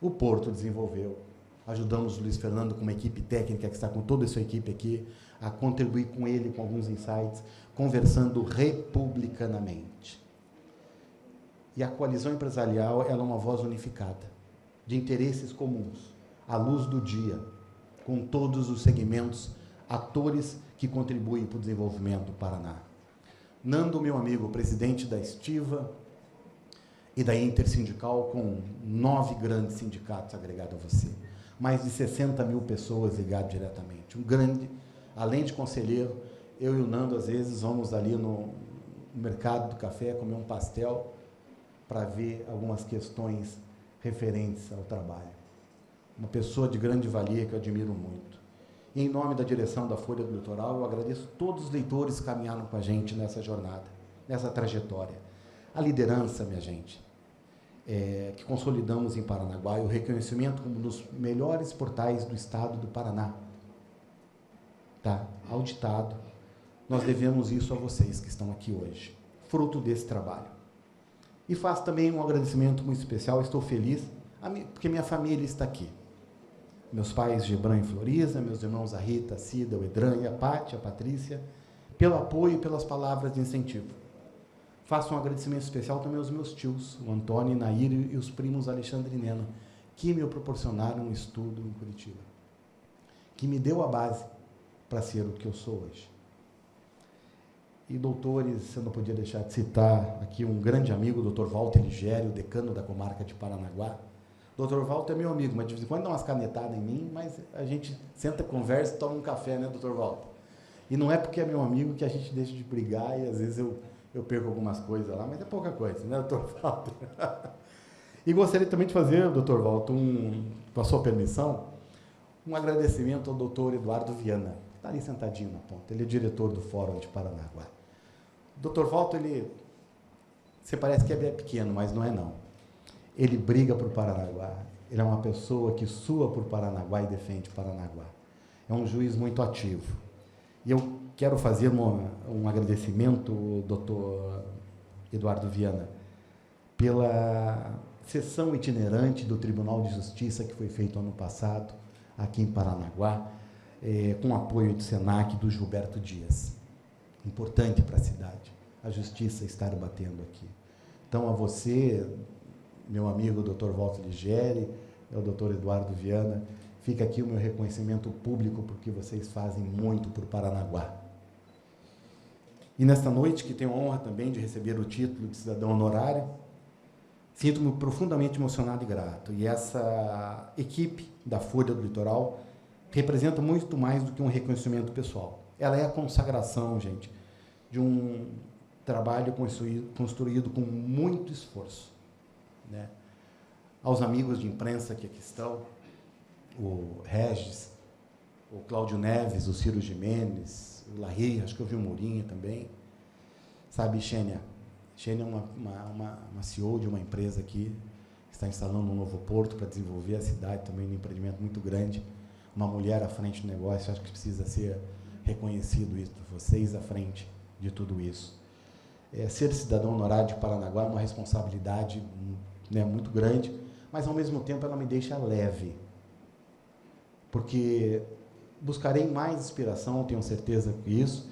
O Porto desenvolveu. Ajudamos o Luiz Fernando com uma equipe técnica que está com toda a sua equipe aqui, a contribuir com ele com alguns insights, conversando republicanamente. E a coalizão empresarial, ela é uma voz unificada, de interesses comuns, à luz do dia, com todos os segmentos, atores que contribuem para o desenvolvimento do Paraná. Nando, meu amigo, presidente da Estiva e da Intersindical, com 9 grandes sindicatos agregados a você. Mais de 60 mil pessoas ligadas diretamente. Um grande, além de conselheiro, eu e o Nando, às vezes, vamos ali no mercado do café comer um pastel para ver algumas questões referentes ao trabalho. Uma pessoa de grande valia que eu admiro muito. E, em nome da direção da Folha do Litoral, eu agradeço todos os leitores que caminharam com a gente nessa jornada, nessa trajetória. A liderança, minha gente, que consolidamos em Paranaguá, e o reconhecimento como um dos melhores portais do estado do Paraná. Tá? Auditado. Nós devemos isso a vocês que estão aqui hoje, fruto desse trabalho. E faço também um agradecimento muito especial, estou feliz, porque minha família está aqui. meus pais Gebran e Floriza, meus irmãos a Rita, a Cida, o Edran e a Pátia, a Patrícia, pelo apoio e pelas palavras de incentivo. Faço um agradecimento especial também aos meus tios, o Antônio, Nair e os primos Alexandre e Nena, que me proporcionaram um estudo em Curitiba, que me deu a base para ser o que eu sou hoje. E doutores, eu não podia deixar de citar aqui um grande amigo, o Dr. Walter Ligério, decano da comarca de Paranaguá. Dr. Walter é meu amigo, mas de vez em quando dá umas canetadas em mim, mas a gente senta, conversa e toma um café, né, Dr. Walter? E não é porque é meu amigo que a gente deixa de brigar e às vezes eu perco algumas coisas lá, mas é pouca coisa, né, Dr. Walter? E gostaria também de fazer, Dr. Walter, com a sua permissão, um agradecimento ao Dr. Eduardo Viana, que está ali sentadinho na ponta. Ele é diretor do Fórum de Paranaguá. Dr. Walter, você parece que é pequeno, mas não é não. Ele briga por Paranaguá. Ele é uma pessoa que sua por Paranaguá e defende Paranaguá. É um juiz muito ativo. E eu quero fazer um agradecimento, doutor Eduardo Viana, pela sessão itinerante do Tribunal de Justiça que foi feito ano passado, aqui em Paranaguá, com apoio do SENAC, do Gilberto Dias. Importante para a cidade, a justiça estar batendo aqui. Então, a você, meu amigo Dr. Walter Ligério, o Dr. Eduardo Viana, fica aqui o meu reconhecimento público, porque vocês fazem muito por Paranaguá. E nesta noite, que tenho a honra também de receber o título de cidadão honorário, sinto-me profundamente emocionado e grato. E essa equipe da Folha do Litoral representa muito mais do que um reconhecimento pessoal. Ela é a consagração, gente, de um trabalho construído com muito esforço, né? Aos amigos de imprensa que aqui estão, o Regis, o Cláudio Neves, o Ciro Jimenez, o Larry, acho que eu vi o Mourinho também. Sabe, Xênia? Xênia é uma CEO de uma empresa aqui, que está instalando um novo porto para desenvolver a cidade, também um empreendimento muito grande. Uma mulher à frente do negócio, acho que precisa ser reconhecido isso, vocês à frente de tudo isso. Ser cidadão honorário de Paranaguá é uma responsabilidade, né, muito grande, mas, ao mesmo tempo, ela me deixa leve, porque buscarei mais inspiração, tenho certeza disso,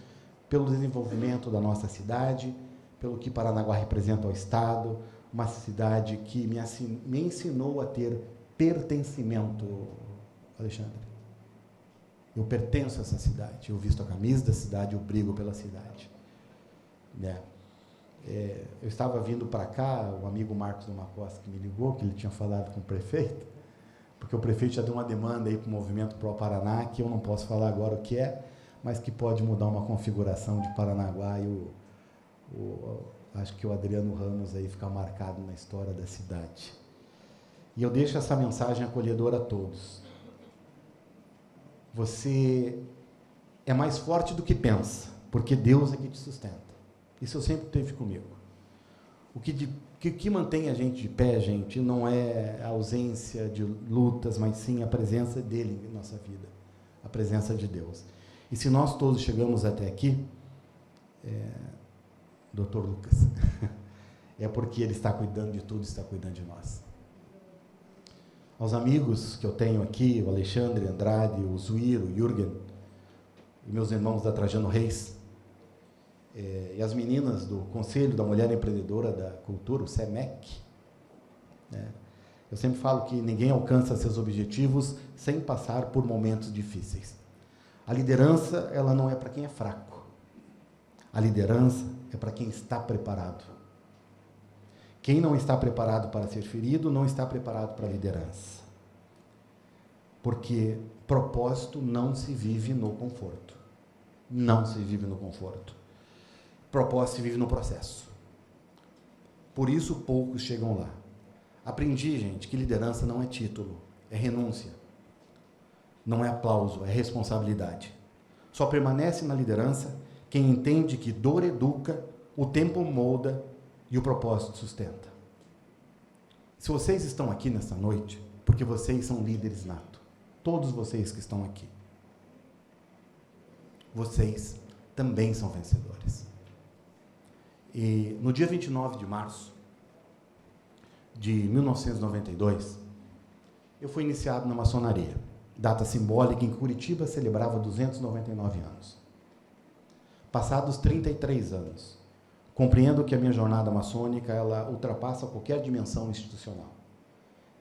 pelo desenvolvimento da nossa cidade, pelo que Paranaguá representa ao Estado, uma cidade que me ensinou a ter pertencimento, Alexandre. Eu pertenço a essa cidade, eu visto a camisa da cidade, eu brigo pela cidade. Né? Eu estava vindo para cá, o amigo Marcos Doma Costa que me ligou, que ele tinha falado com o prefeito, porque o prefeito já deu uma demanda aí para o movimento Pro Paraná, que eu não posso falar agora o que é, mas que pode mudar uma configuração de Paranaguá e acho que o Adriano Ramos aí fica marcado na história da cidade. E eu deixo essa mensagem acolhedora a todos. Você é mais forte do que pensa, porque Deus é que te sustenta. Isso eu sempre teve comigo. O que mantém a gente de pé, gente, não é a ausência de lutas, mas sim a presença dele em nossa vida, a presença de Deus. E se nós todos chegamos até aqui, Dr. Lucas, é porque ele está cuidando de tudo, está cuidando de nós. Aos amigos que eu tenho aqui, o Alexandre Andrade, o Zuíro, o Jürgen, e meus irmãos da Trajano Reis, e as meninas do Conselho da Mulher Empreendedora da Cultura, o SEMEC, né? Eu sempre falo que ninguém alcança seus objetivos sem passar por momentos difíceis. A liderança, ela não é para quem é fraco. A liderança é para quem está preparado. Quem não está preparado para ser ferido, não está preparado para a liderança. Porque propósito não se vive no conforto. Não se vive no conforto. Propósito se vive no processo. Por isso poucos chegam lá. Aprendi, gente, que liderança não é título, é renúncia. Não é aplauso, é responsabilidade. Só permanece na liderança quem entende que dor educa, o tempo molda e o propósito sustenta. Se vocês estão aqui nessa noite, porque vocês são líderes natos, todos vocês que estão aqui, vocês também são vencedores. E no dia 29 de março de 1992, eu fui iniciado na maçonaria. data simbólica em Curitiba celebrava 299 anos. Passados 33 anos, compreendo que a minha jornada maçônica ela ultrapassa qualquer dimensão institucional.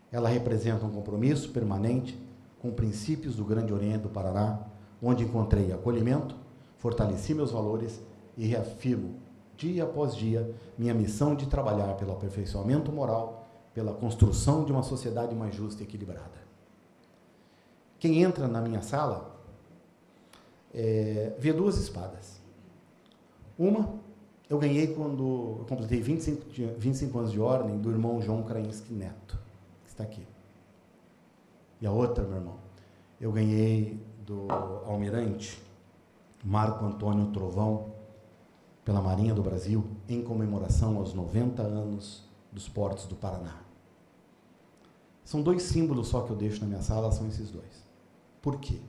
Ela representa um compromisso permanente com princípios do Grande Oriente do Paraná, onde encontrei acolhimento, fortaleci meus valores e reafirmo, dia após dia, minha missão de trabalhar pelo aperfeiçoamento moral, pela construção de uma sociedade mais justa e equilibrada. Quem entra na minha sala vê duas espadas. Uma, eu ganhei quando eu completei 25 anos de ordem do irmão João Krainski Neto, que está aqui. E a outra, meu irmão, eu ganhei do almirante Marco Antônio Trovão, pela Marinha do Brasil, em comemoração aos 90 anos dos portos do Paraná. São dois símbolos só que eu deixo na minha sala, são esses dois. Por quê?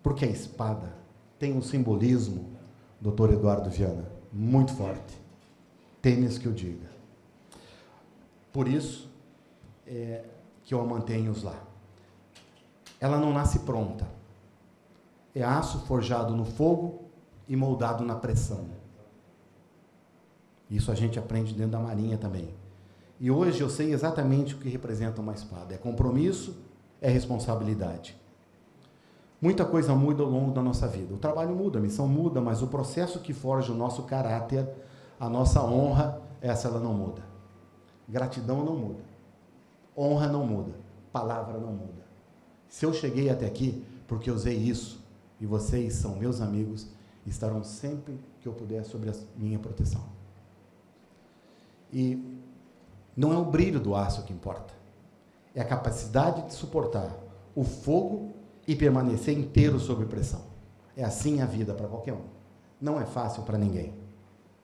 Porque a espada tem um simbolismo, doutor Eduardo Viana, muito forte. Temes que eu diga. Por isso que eu a mantenho lá. Ela não nasce pronta. É aço forjado no fogo e moldado na pressão. Isso a gente aprende dentro da Marinha também. E hoje eu sei exatamente o que representa uma espada. É compromisso, é responsabilidade. Muita coisa muda ao longo da nossa vida. O trabalho muda, a missão muda, mas o processo que forja o nosso caráter, a nossa honra, essa ela não muda. Gratidão não muda. Honra não muda. Palavra não muda. Se eu cheguei até aqui, porque eu usei isso, e vocês são meus amigos, estarão sempre que eu puder sobre a minha proteção. E não é o brilho do aço que importa, é a capacidade de suportar o fogo e permanecer inteiro sob pressão. É assim a vida para qualquer um. Não é fácil para ninguém.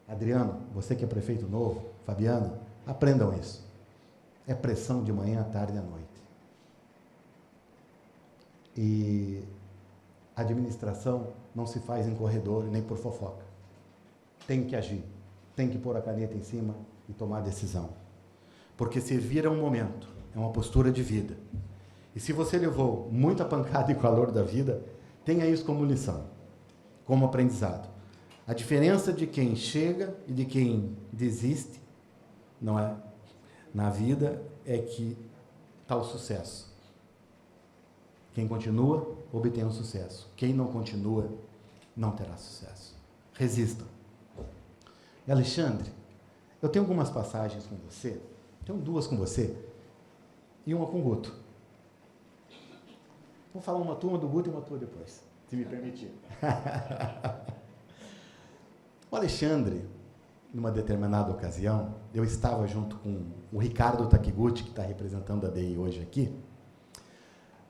Adriano, você que é prefeito novo, Fabiana, aprendam isso. É pressão de manhã, à tarde e à noite. E a administração não se faz em corredor nem por fofoca. Tem que agir, tem que pôr a caneta em cima e tomar decisão. Porque servir é um momento, é uma postura de vida. E se você levou muita pancada e calor da vida, tenha isso como lição, como aprendizado. A diferença de quem chega e de quem desiste, não é? Na vida é que está o sucesso. Quem continua, obtém o sucesso. Quem não continua, não terá sucesso. Resistam. E Alexandre, eu tenho algumas passagens com você, tenho duas com você e uma com o Guto. Vou falar uma tua, uma do Guto e uma tua depois, se me permitir. O Alexandre, numa determinada ocasião, eu estava junto com o Ricardo Takiguchi, que está representando a DI hoje aqui,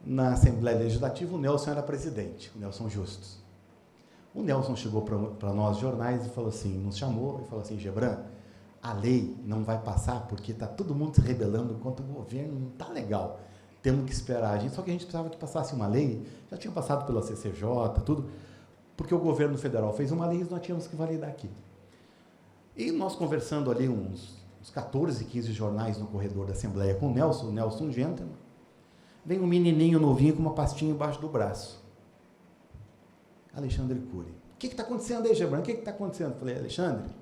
na Assembleia Legislativa. O Nelson era presidente, o Nelson Justus. O Nelson chegou para nós, jornais, e falou assim, nos chamou e falou assim, Gebran, a lei não vai passar porque está todo mundo se rebelando contra o governo, não está legal. Temos que esperar. Só que a gente precisava que passasse uma lei, já tinha passado pela CCJ, tudo, porque o governo federal fez uma lei e nós tínhamos que validar aqui. E nós conversando ali uns 14, 15 jornais no corredor da Assembleia com o Nelson Gentleman, vem um menininho novinho com uma pastinha embaixo do braço. Alexandre Cury. O que está acontecendo aí, Gebran? O que está acontecendo? Eu falei, Alexandre,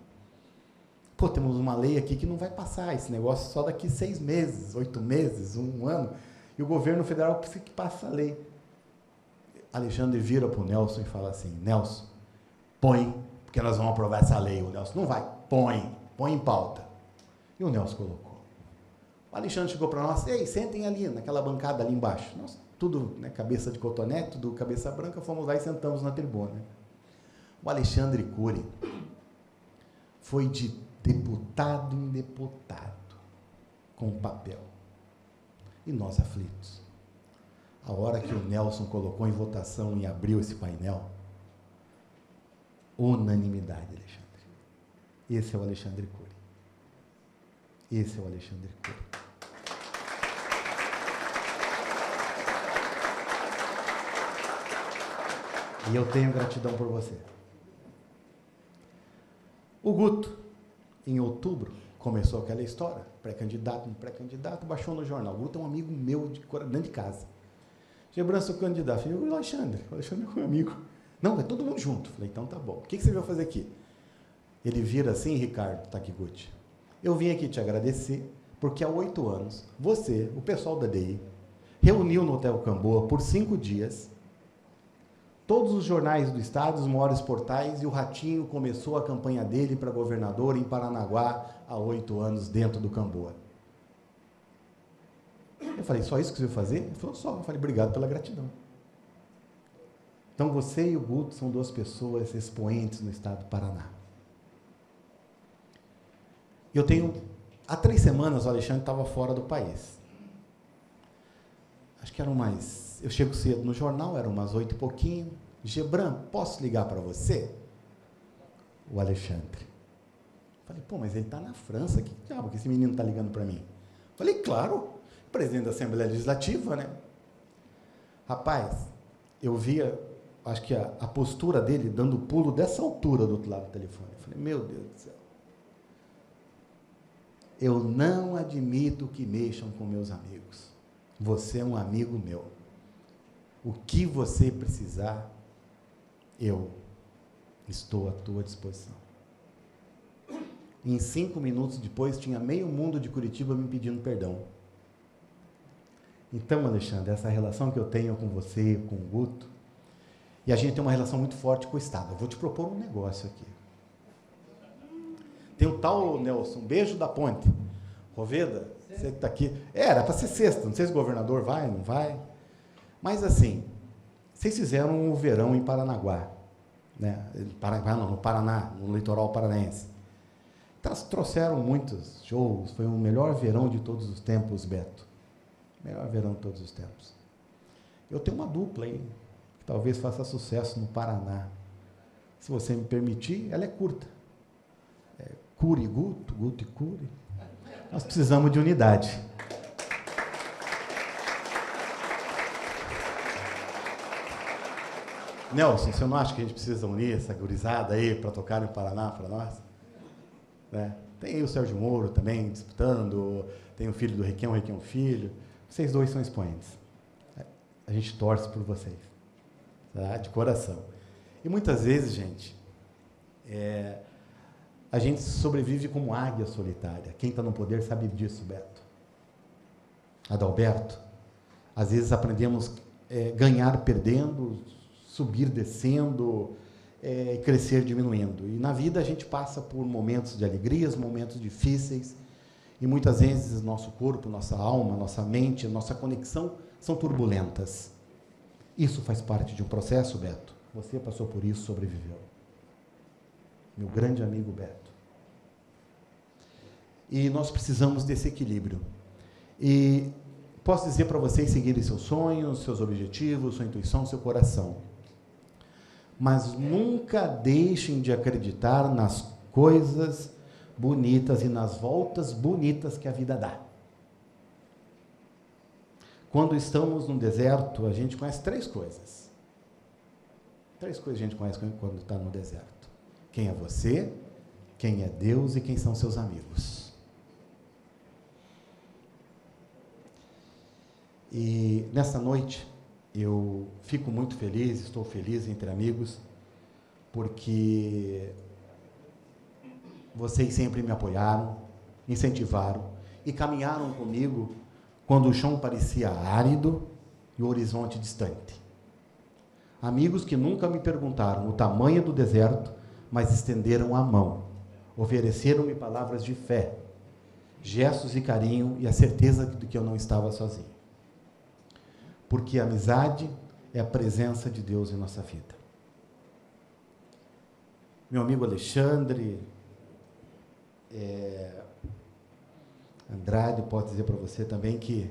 pô, temos uma lei aqui que não vai passar, esse negócio só daqui 6 meses, 8 meses, 1 ano, e o governo federal precisa que passe a lei. Alexandre vira para o Nelson e fala assim, Nelson, põe, porque nós vamos aprovar essa lei. O Nelson, não vai, põe em pauta. E o Nelson colocou. O Alexandre chegou para nós, ei, sentem ali, naquela bancada ali embaixo. Nós, tudo, né, cabeça de cotonete, tudo cabeça branca, fomos lá e sentamos na tribuna. O Alexandre Cury foi de deputado em deputado, com papel. E nós aflitos. A hora que o Nelson colocou em votação e abriu esse painel, unanimidade, Alexandre. Esse é o Alexandre Cury. Esse é o Alexandre Cury. E eu tenho gratidão por você. O Guto, em outubro, começou aquela história, pré-candidato, baixou no jornal. O Guto é um amigo meu dentro de casa. Gebran, sou candidato. Eu falei, o Alexandre é meu amigo. Não, é todo mundo junto. Falei, então tá bom. O que você veio fazer aqui? Ele vira assim, Ricardo Takiguchi. Eu vim aqui te agradecer, porque há 8 anos, você, o pessoal da DI, reuniu no Hotel Camboa por 5 dias, todos os jornais do estado, os maiores portais, e o Ratinho começou a campanha dele para governador em Paranaguá há 8 anos, dentro do Camboa. Eu falei, só isso que você veio fazer? Ele falou, só. Eu falei, obrigado pela gratidão. Então, você e o Guto são 2 pessoas expoentes no estado do Paraná. Eu tenho... Há 3 semanas, o Alexandre estava fora do país. Acho que eram mais... Eu chego cedo no jornal, eram umas 8 e pouquinho. Gebran, posso ligar para você? O Alexandre. Falei, pô, mas ele está na França. Que diabo que esse menino está ligando para mim? Falei, claro, presidente da Assembleia Legislativa, né? Rapaz, eu via, acho que a postura dele dando pulo dessa altura do outro lado do telefone. Falei, meu Deus do céu. Eu não admito que mexam com meus amigos. Você é um amigo meu. O que você precisar, eu estou à tua disposição. Em 5 minutos depois, tinha meio mundo de Curitiba me pedindo perdão. Então, Alexandre, essa relação que eu tenho com você, com o Guto, e a gente tem uma relação muito forte com o Estado. Eu vou te propor um negócio aqui. Tem o tal, Nelson, um beijo da ponte. Roveda, você que está aqui. Era para ser sexta, não sei se o governador vai, não vai. Mas, assim, vocês fizeram o verão em Paranaguá. Né? No Paraná, no litoral paranaense. Trouxeram muitos shows, foi o melhor verão de todos os tempos, Beto. Melhor verão de todos os tempos. Eu tenho uma dupla aí, que talvez faça sucesso no Paraná. Se você me permitir, ela é curta. Cury e Guto, Guto e Cury. Nós precisamos de unidade. Nelson, você não acha que a gente precisa unir essa gurizada aí para tocar no Paraná para nós? Né? Tem aí o Sérgio Moro também disputando, tem o filho do Requião, Requião Filho. Vocês 2 são expoentes. A gente torce por vocês, tá? De coração. E muitas vezes, gente, a gente sobrevive como águia solitária. Quem está no poder sabe disso, Beto. Adalberto, às vezes aprendemos ganhar perdendo, subir descendo, crescer diminuindo. E na vida a gente passa por momentos de alegrias, momentos difíceis, e muitas vezes nosso corpo, nossa alma, nossa mente, nossa conexão são turbulentas. Isso faz parte de um processo, Beto. Você passou por isso, sobreviveu. Meu grande amigo Beto. E nós precisamos desse equilíbrio. E posso dizer para vocês seguirem seus sonhos, seus objetivos, sua intuição, seu coração. Mas nunca deixem de acreditar nas coisas bonitas e nas voltas bonitas que a vida dá. Quando estamos no deserto, a gente conhece 3 coisas. 3 coisas a gente conhece quando está no deserto. Quem é você, quem é Deus e quem são seus amigos. E nessa noite, eu fico muito feliz, estou feliz entre amigos, porque vocês sempre me apoiaram, incentivaram e caminharam comigo quando o chão parecia árido e o horizonte distante. Amigos que nunca me perguntaram o tamanho do deserto, mas estenderam a mão, ofereceram-me palavras de fé, gestos de carinho e a certeza de que eu não estava sozinho. Porque a amizade é a presença de Deus em nossa vida. Meu amigo Alexandre Andrade, posso dizer para você também que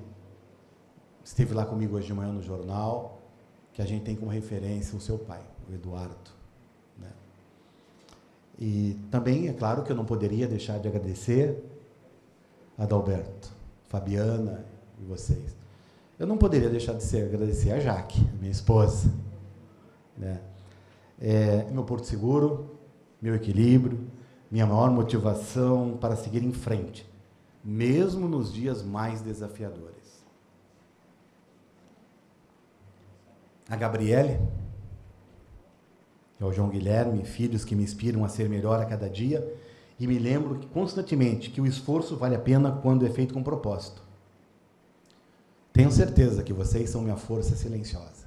esteve lá comigo hoje de manhã no jornal, que a gente tem como referência o seu pai, o Eduardo. Né? E também, é claro, que eu não poderia deixar de agradecer a Adalberto, Fabiana e vocês. Eu não poderia deixar de agradecer a Jaque, minha esposa. Né? Meu porto seguro, meu equilíbrio, minha maior motivação para seguir em frente, mesmo nos dias mais desafiadores. a Gabriele, ao João Guilherme, filhos que me inspiram a ser melhor a cada dia, e me lembro que, constantemente que o esforço vale a pena quando é feito com propósito. Tenho certeza que vocês são minha força silenciosa.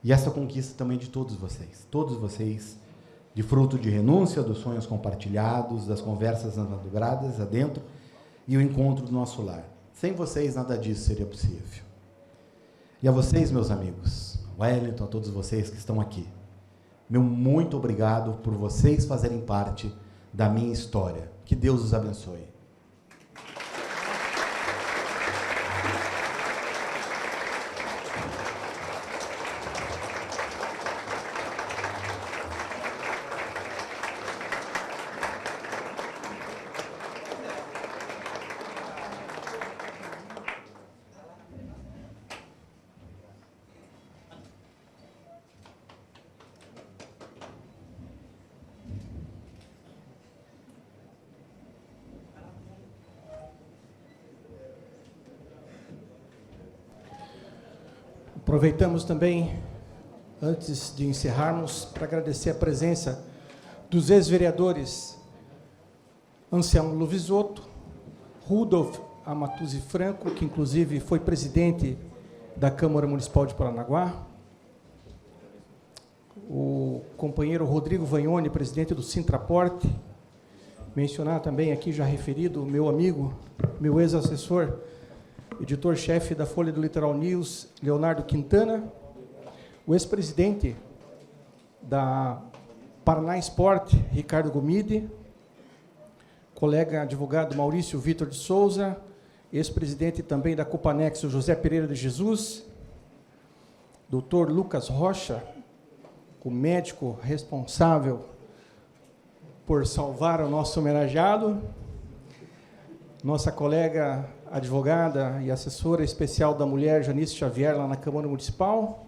E essa conquista também de todos vocês, de fruto de renúncia, dos sonhos compartilhados, das conversas madrugadas adentro e o encontro do nosso lar. Sem vocês, nada disso seria possível. E a vocês, meus amigos, Wellington, a todos vocês que estão aqui, meu muito obrigado por vocês fazerem parte da minha história. Que Deus os abençoe. Aproveitamos também, antes de encerrarmos, para agradecer a presença dos ex-vereadores Anselmo Luvisotto, Rudolf Amatuzzi Franco, que inclusive foi presidente da Câmara Municipal de Paranaguá, o companheiro Rodrigo Vagnoni, presidente do Sintraporte, mencionar também aqui, já referido, meu amigo, meu ex-assessor, editor-chefe da Folha do Litoral News, Leonardo Quintana, o ex-presidente da Paraná Esporte, Ricardo Gomide, colega advogado Maurício Vitor de Souza, ex-presidente também da Copanex, José Pereira de Jesus, doutor Lucas Rocha, o médico responsável por salvar o nosso homenageado, nossa colega advogada e assessora especial da mulher, Janice Xavier, lá na Câmara Municipal,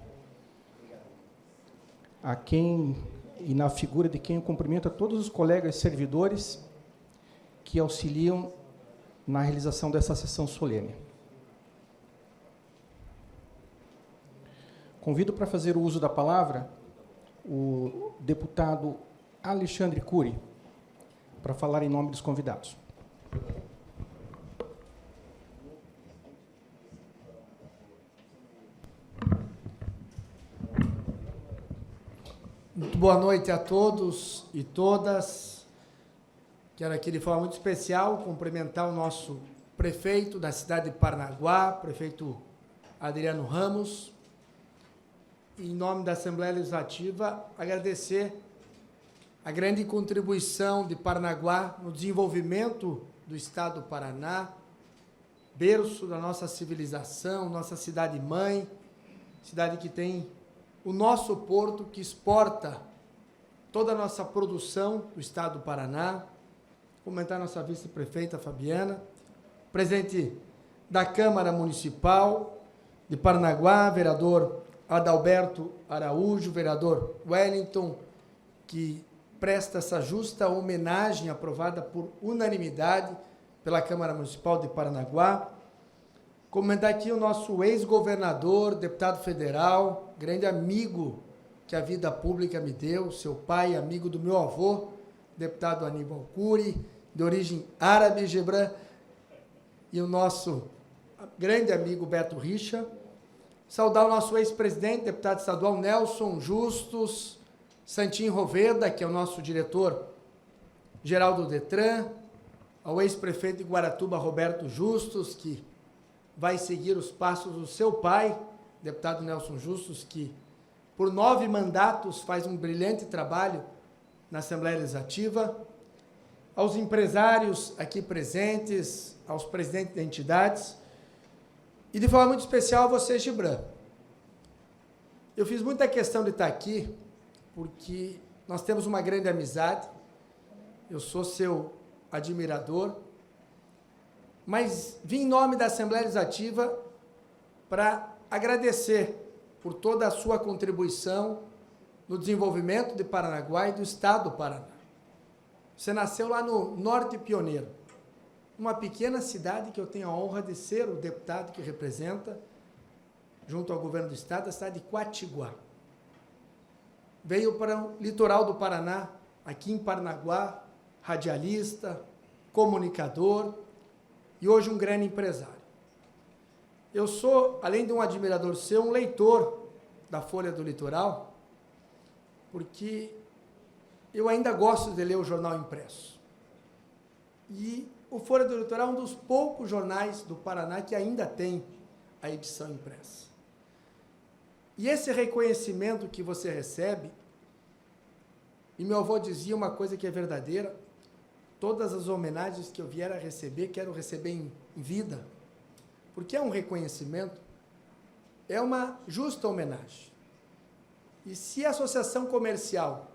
a quem, e na figura de quem eu cumprimento a todos os colegas servidores que auxiliam na realização dessa sessão solene. Convido para fazer o uso da palavra o deputado Alexandre Cury, para falar em nome dos convidados. Muito boa noite a todos e todas. Quero aqui, de forma muito especial, cumprimentar o nosso prefeito da cidade de Paranaguá, prefeito Adriano Ramos. Em nome da Assembleia Legislativa, agradecer a grande contribuição de Paranaguá no desenvolvimento do Estado do Paraná, berço da nossa civilização, nossa cidade-mãe, cidade que tem o nosso porto, que exporta toda a nossa produção do Estado do Paraná. Comentar a nossa vice-prefeita Fabiana, presidente da Câmara Municipal de Paranaguá, vereador Adalberto Araújo, vereador Wellington, que presta essa justa homenagem aprovada por unanimidade pela Câmara Municipal de Paranaguá. Comentar aqui o nosso ex-governador, deputado federal, grande amigo que a vida pública me deu, seu pai, amigo do meu avô, deputado Aníbal Cury, de origem árabe, Gebran, e o nosso grande amigo Beto Richa. Saudar o nosso ex-presidente, deputado estadual Nelson Justus, Santinho Roveda, que é o nosso diretor-geral do Detran, ao ex-prefeito de Guaratuba, Roberto Justus, que vai seguir os passos do seu pai, deputado Nelson Justus, que por 9 mandatos faz um brilhante trabalho na Assembleia Legislativa, aos empresários aqui presentes, aos presidentes de entidades, e de forma muito especial a você, Gebran. Eu fiz muita questão de estar aqui, porque nós temos uma grande amizade, eu sou seu admirador, mas vim em nome da Assembleia Legislativa para agradecer por toda a sua contribuição no desenvolvimento de Paranaguá e do Estado do Paraná. Você nasceu lá no Norte Pioneiro, uma pequena cidade que eu tenho a honra de ser o deputado que representa, junto ao governo do estado, a cidade de Quatiguá. Veio para o litoral do Paraná, aqui em Parnaguá, radialista, comunicador e hoje um grande empresário. Eu sou, além de um admirador seu, um leitor da Folha do Litoral, porque eu ainda gosto de ler o jornal impresso. E o Folha do Litoral é um dos poucos jornais do Paraná que ainda tem a edição impressa. E esse reconhecimento que você recebe, e meu avô dizia uma coisa que é verdadeira, todas as homenagens que eu vier a receber, quero receber em vida, porque é um reconhecimento, é uma justa homenagem. E se a associação comercial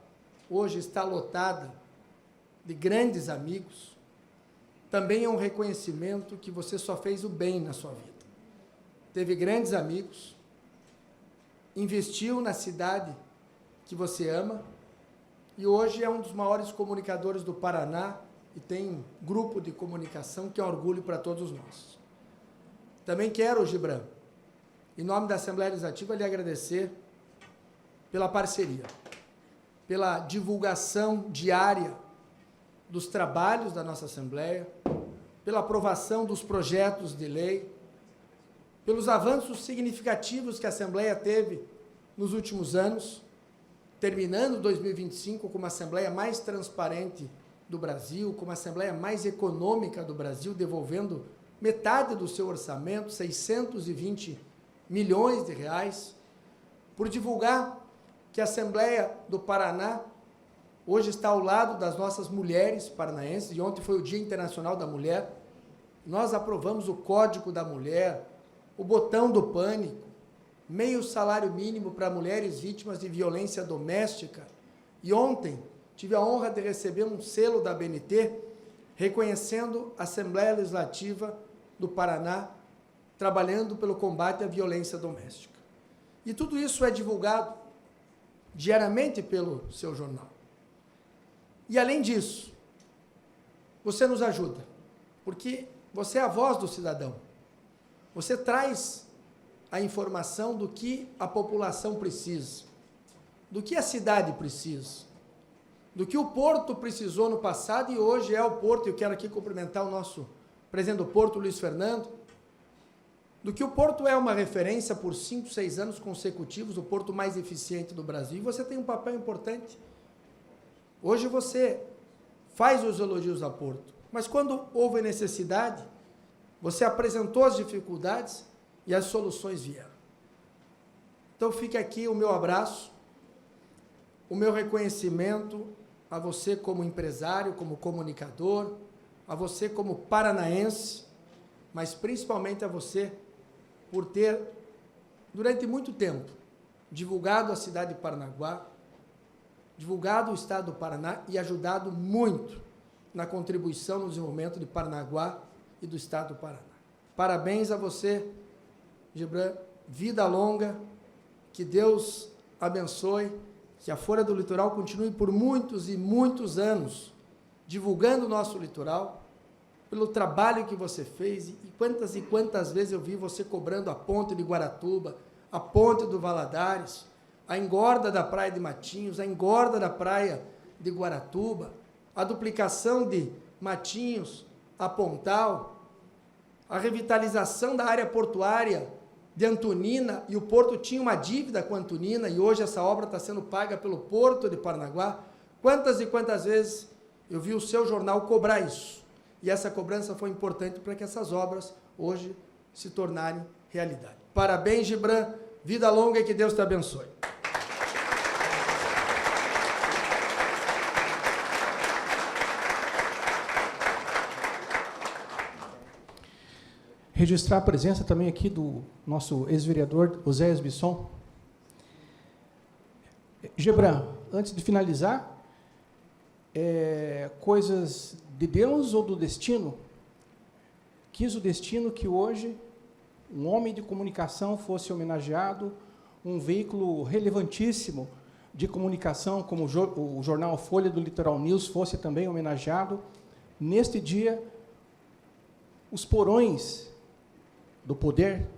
hoje está lotada de grandes amigos, também é um reconhecimento que você só fez o bem na sua vida. Teve grandes amigos, investiu na cidade que você ama, e hoje é um dos maiores comunicadores do Paraná, e tem um grupo de comunicação que é um orgulho para todos nós. Também quero, Gibran, em nome da Assembleia Legislativa, lhe agradecer pela parceria, pela divulgação diária dos trabalhos da nossa Assembleia, pela aprovação dos projetos de lei, pelos avanços significativos que a Assembleia teve nos últimos anos, terminando 2025 como a Assembleia mais transparente do Brasil, como a Assembleia mais econômica do Brasil, devolvendo metade do seu orçamento, 620 milhões de reais, por divulgar que a Assembleia do Paraná hoje está ao lado das nossas mulheres paranaenses, e ontem foi o Dia Internacional da Mulher. Nós aprovamos o Código da Mulher, o botão do pânico, meio salário mínimo para mulheres vítimas de violência doméstica. E ontem tive a honra de receber um selo da ABNT reconhecendo a Assembleia Legislativa do Paraná trabalhando pelo combate à violência doméstica. E tudo isso é divulgado diariamente pelo seu jornal. E, além disso, você nos ajuda, porque você é a voz do cidadão. Você traz a informação do que a população precisa, do que a cidade precisa, do que o Porto precisou no passado e hoje é o Porto. Eu quero aqui cumprimentar o nosso presidente do Porto, Luiz Fernando, do que o Porto é uma referência por 5, 6 anos consecutivos, o porto mais eficiente do Brasil, e você tem um papel importante. Hoje você faz os elogios a Porto, mas quando houve necessidade, você apresentou as dificuldades e as soluções vieram. Então fica aqui o meu abraço, o meu reconhecimento a você como empresário, como comunicador, a você como paranaense, mas principalmente a você por ter, durante muito tempo, divulgado a cidade de Parnaguá, divulgado o estado do Paraná e ajudado muito na contribuição no desenvolvimento de Parnaguá e do estado do Paraná. Parabéns a você, Gibran, vida longa, que Deus abençoe, que a Folha do Litoral continue por muitos e muitos anos divulgando o nosso litoral, pelo trabalho que você fez, e quantas vezes eu vi você cobrando a ponte de Guaratuba, a ponte do Valadares, a engorda da Praia de Matinhos, a engorda da Praia de Guaratuba, a duplicação de Matinhos a Pontal, a revitalização da área portuária de Antonina, e o Porto tinha uma dívida com Antonina, e hoje essa obra está sendo paga pelo Porto de Parnaguá. Quantas e quantas vezes eu vi o seu jornal cobrar isso, e essa cobrança foi importante para que essas obras hoje se tornarem realidade. Parabéns, Gibran, vida longa e que Deus te abençoe. Registrar a presença também aqui do nosso ex-vereador Oséias Bisson. Gibran, antes de finalizar, coisas de Deus ou do destino? Quis o destino que hoje um homem de comunicação fosse homenageado, um veículo relevantíssimo de comunicação, como o jornal Folha do Litoral News, fosse também homenageado. Neste dia, os porões do poder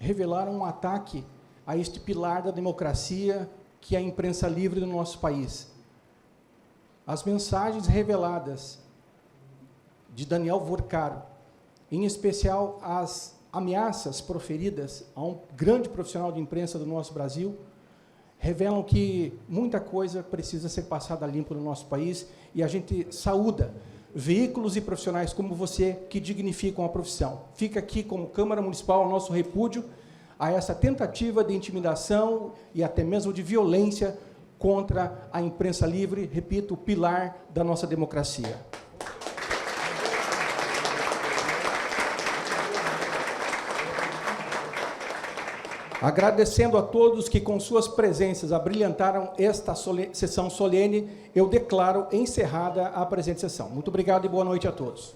revelaram um ataque a este pilar da democracia que é a imprensa livre do nosso país. As mensagens reveladas de Daniel Vorcaro, em especial as ameaças proferidas a um grande profissional de imprensa do nosso Brasil, revelam que muita coisa precisa ser passada limpo no nosso país, e a gente saúda veículos e profissionais como você que dignificam a profissão. Fica aqui, como Câmara Municipal, o nosso repúdio a essa tentativa de intimidação e até mesmo de violência contra a imprensa livre, repito, o pilar da nossa democracia. Agradecendo a todos que, com suas presenças, abrilhantaram esta sessão solene, eu declaro encerrada a presente sessão. Muito obrigado e boa noite a todos.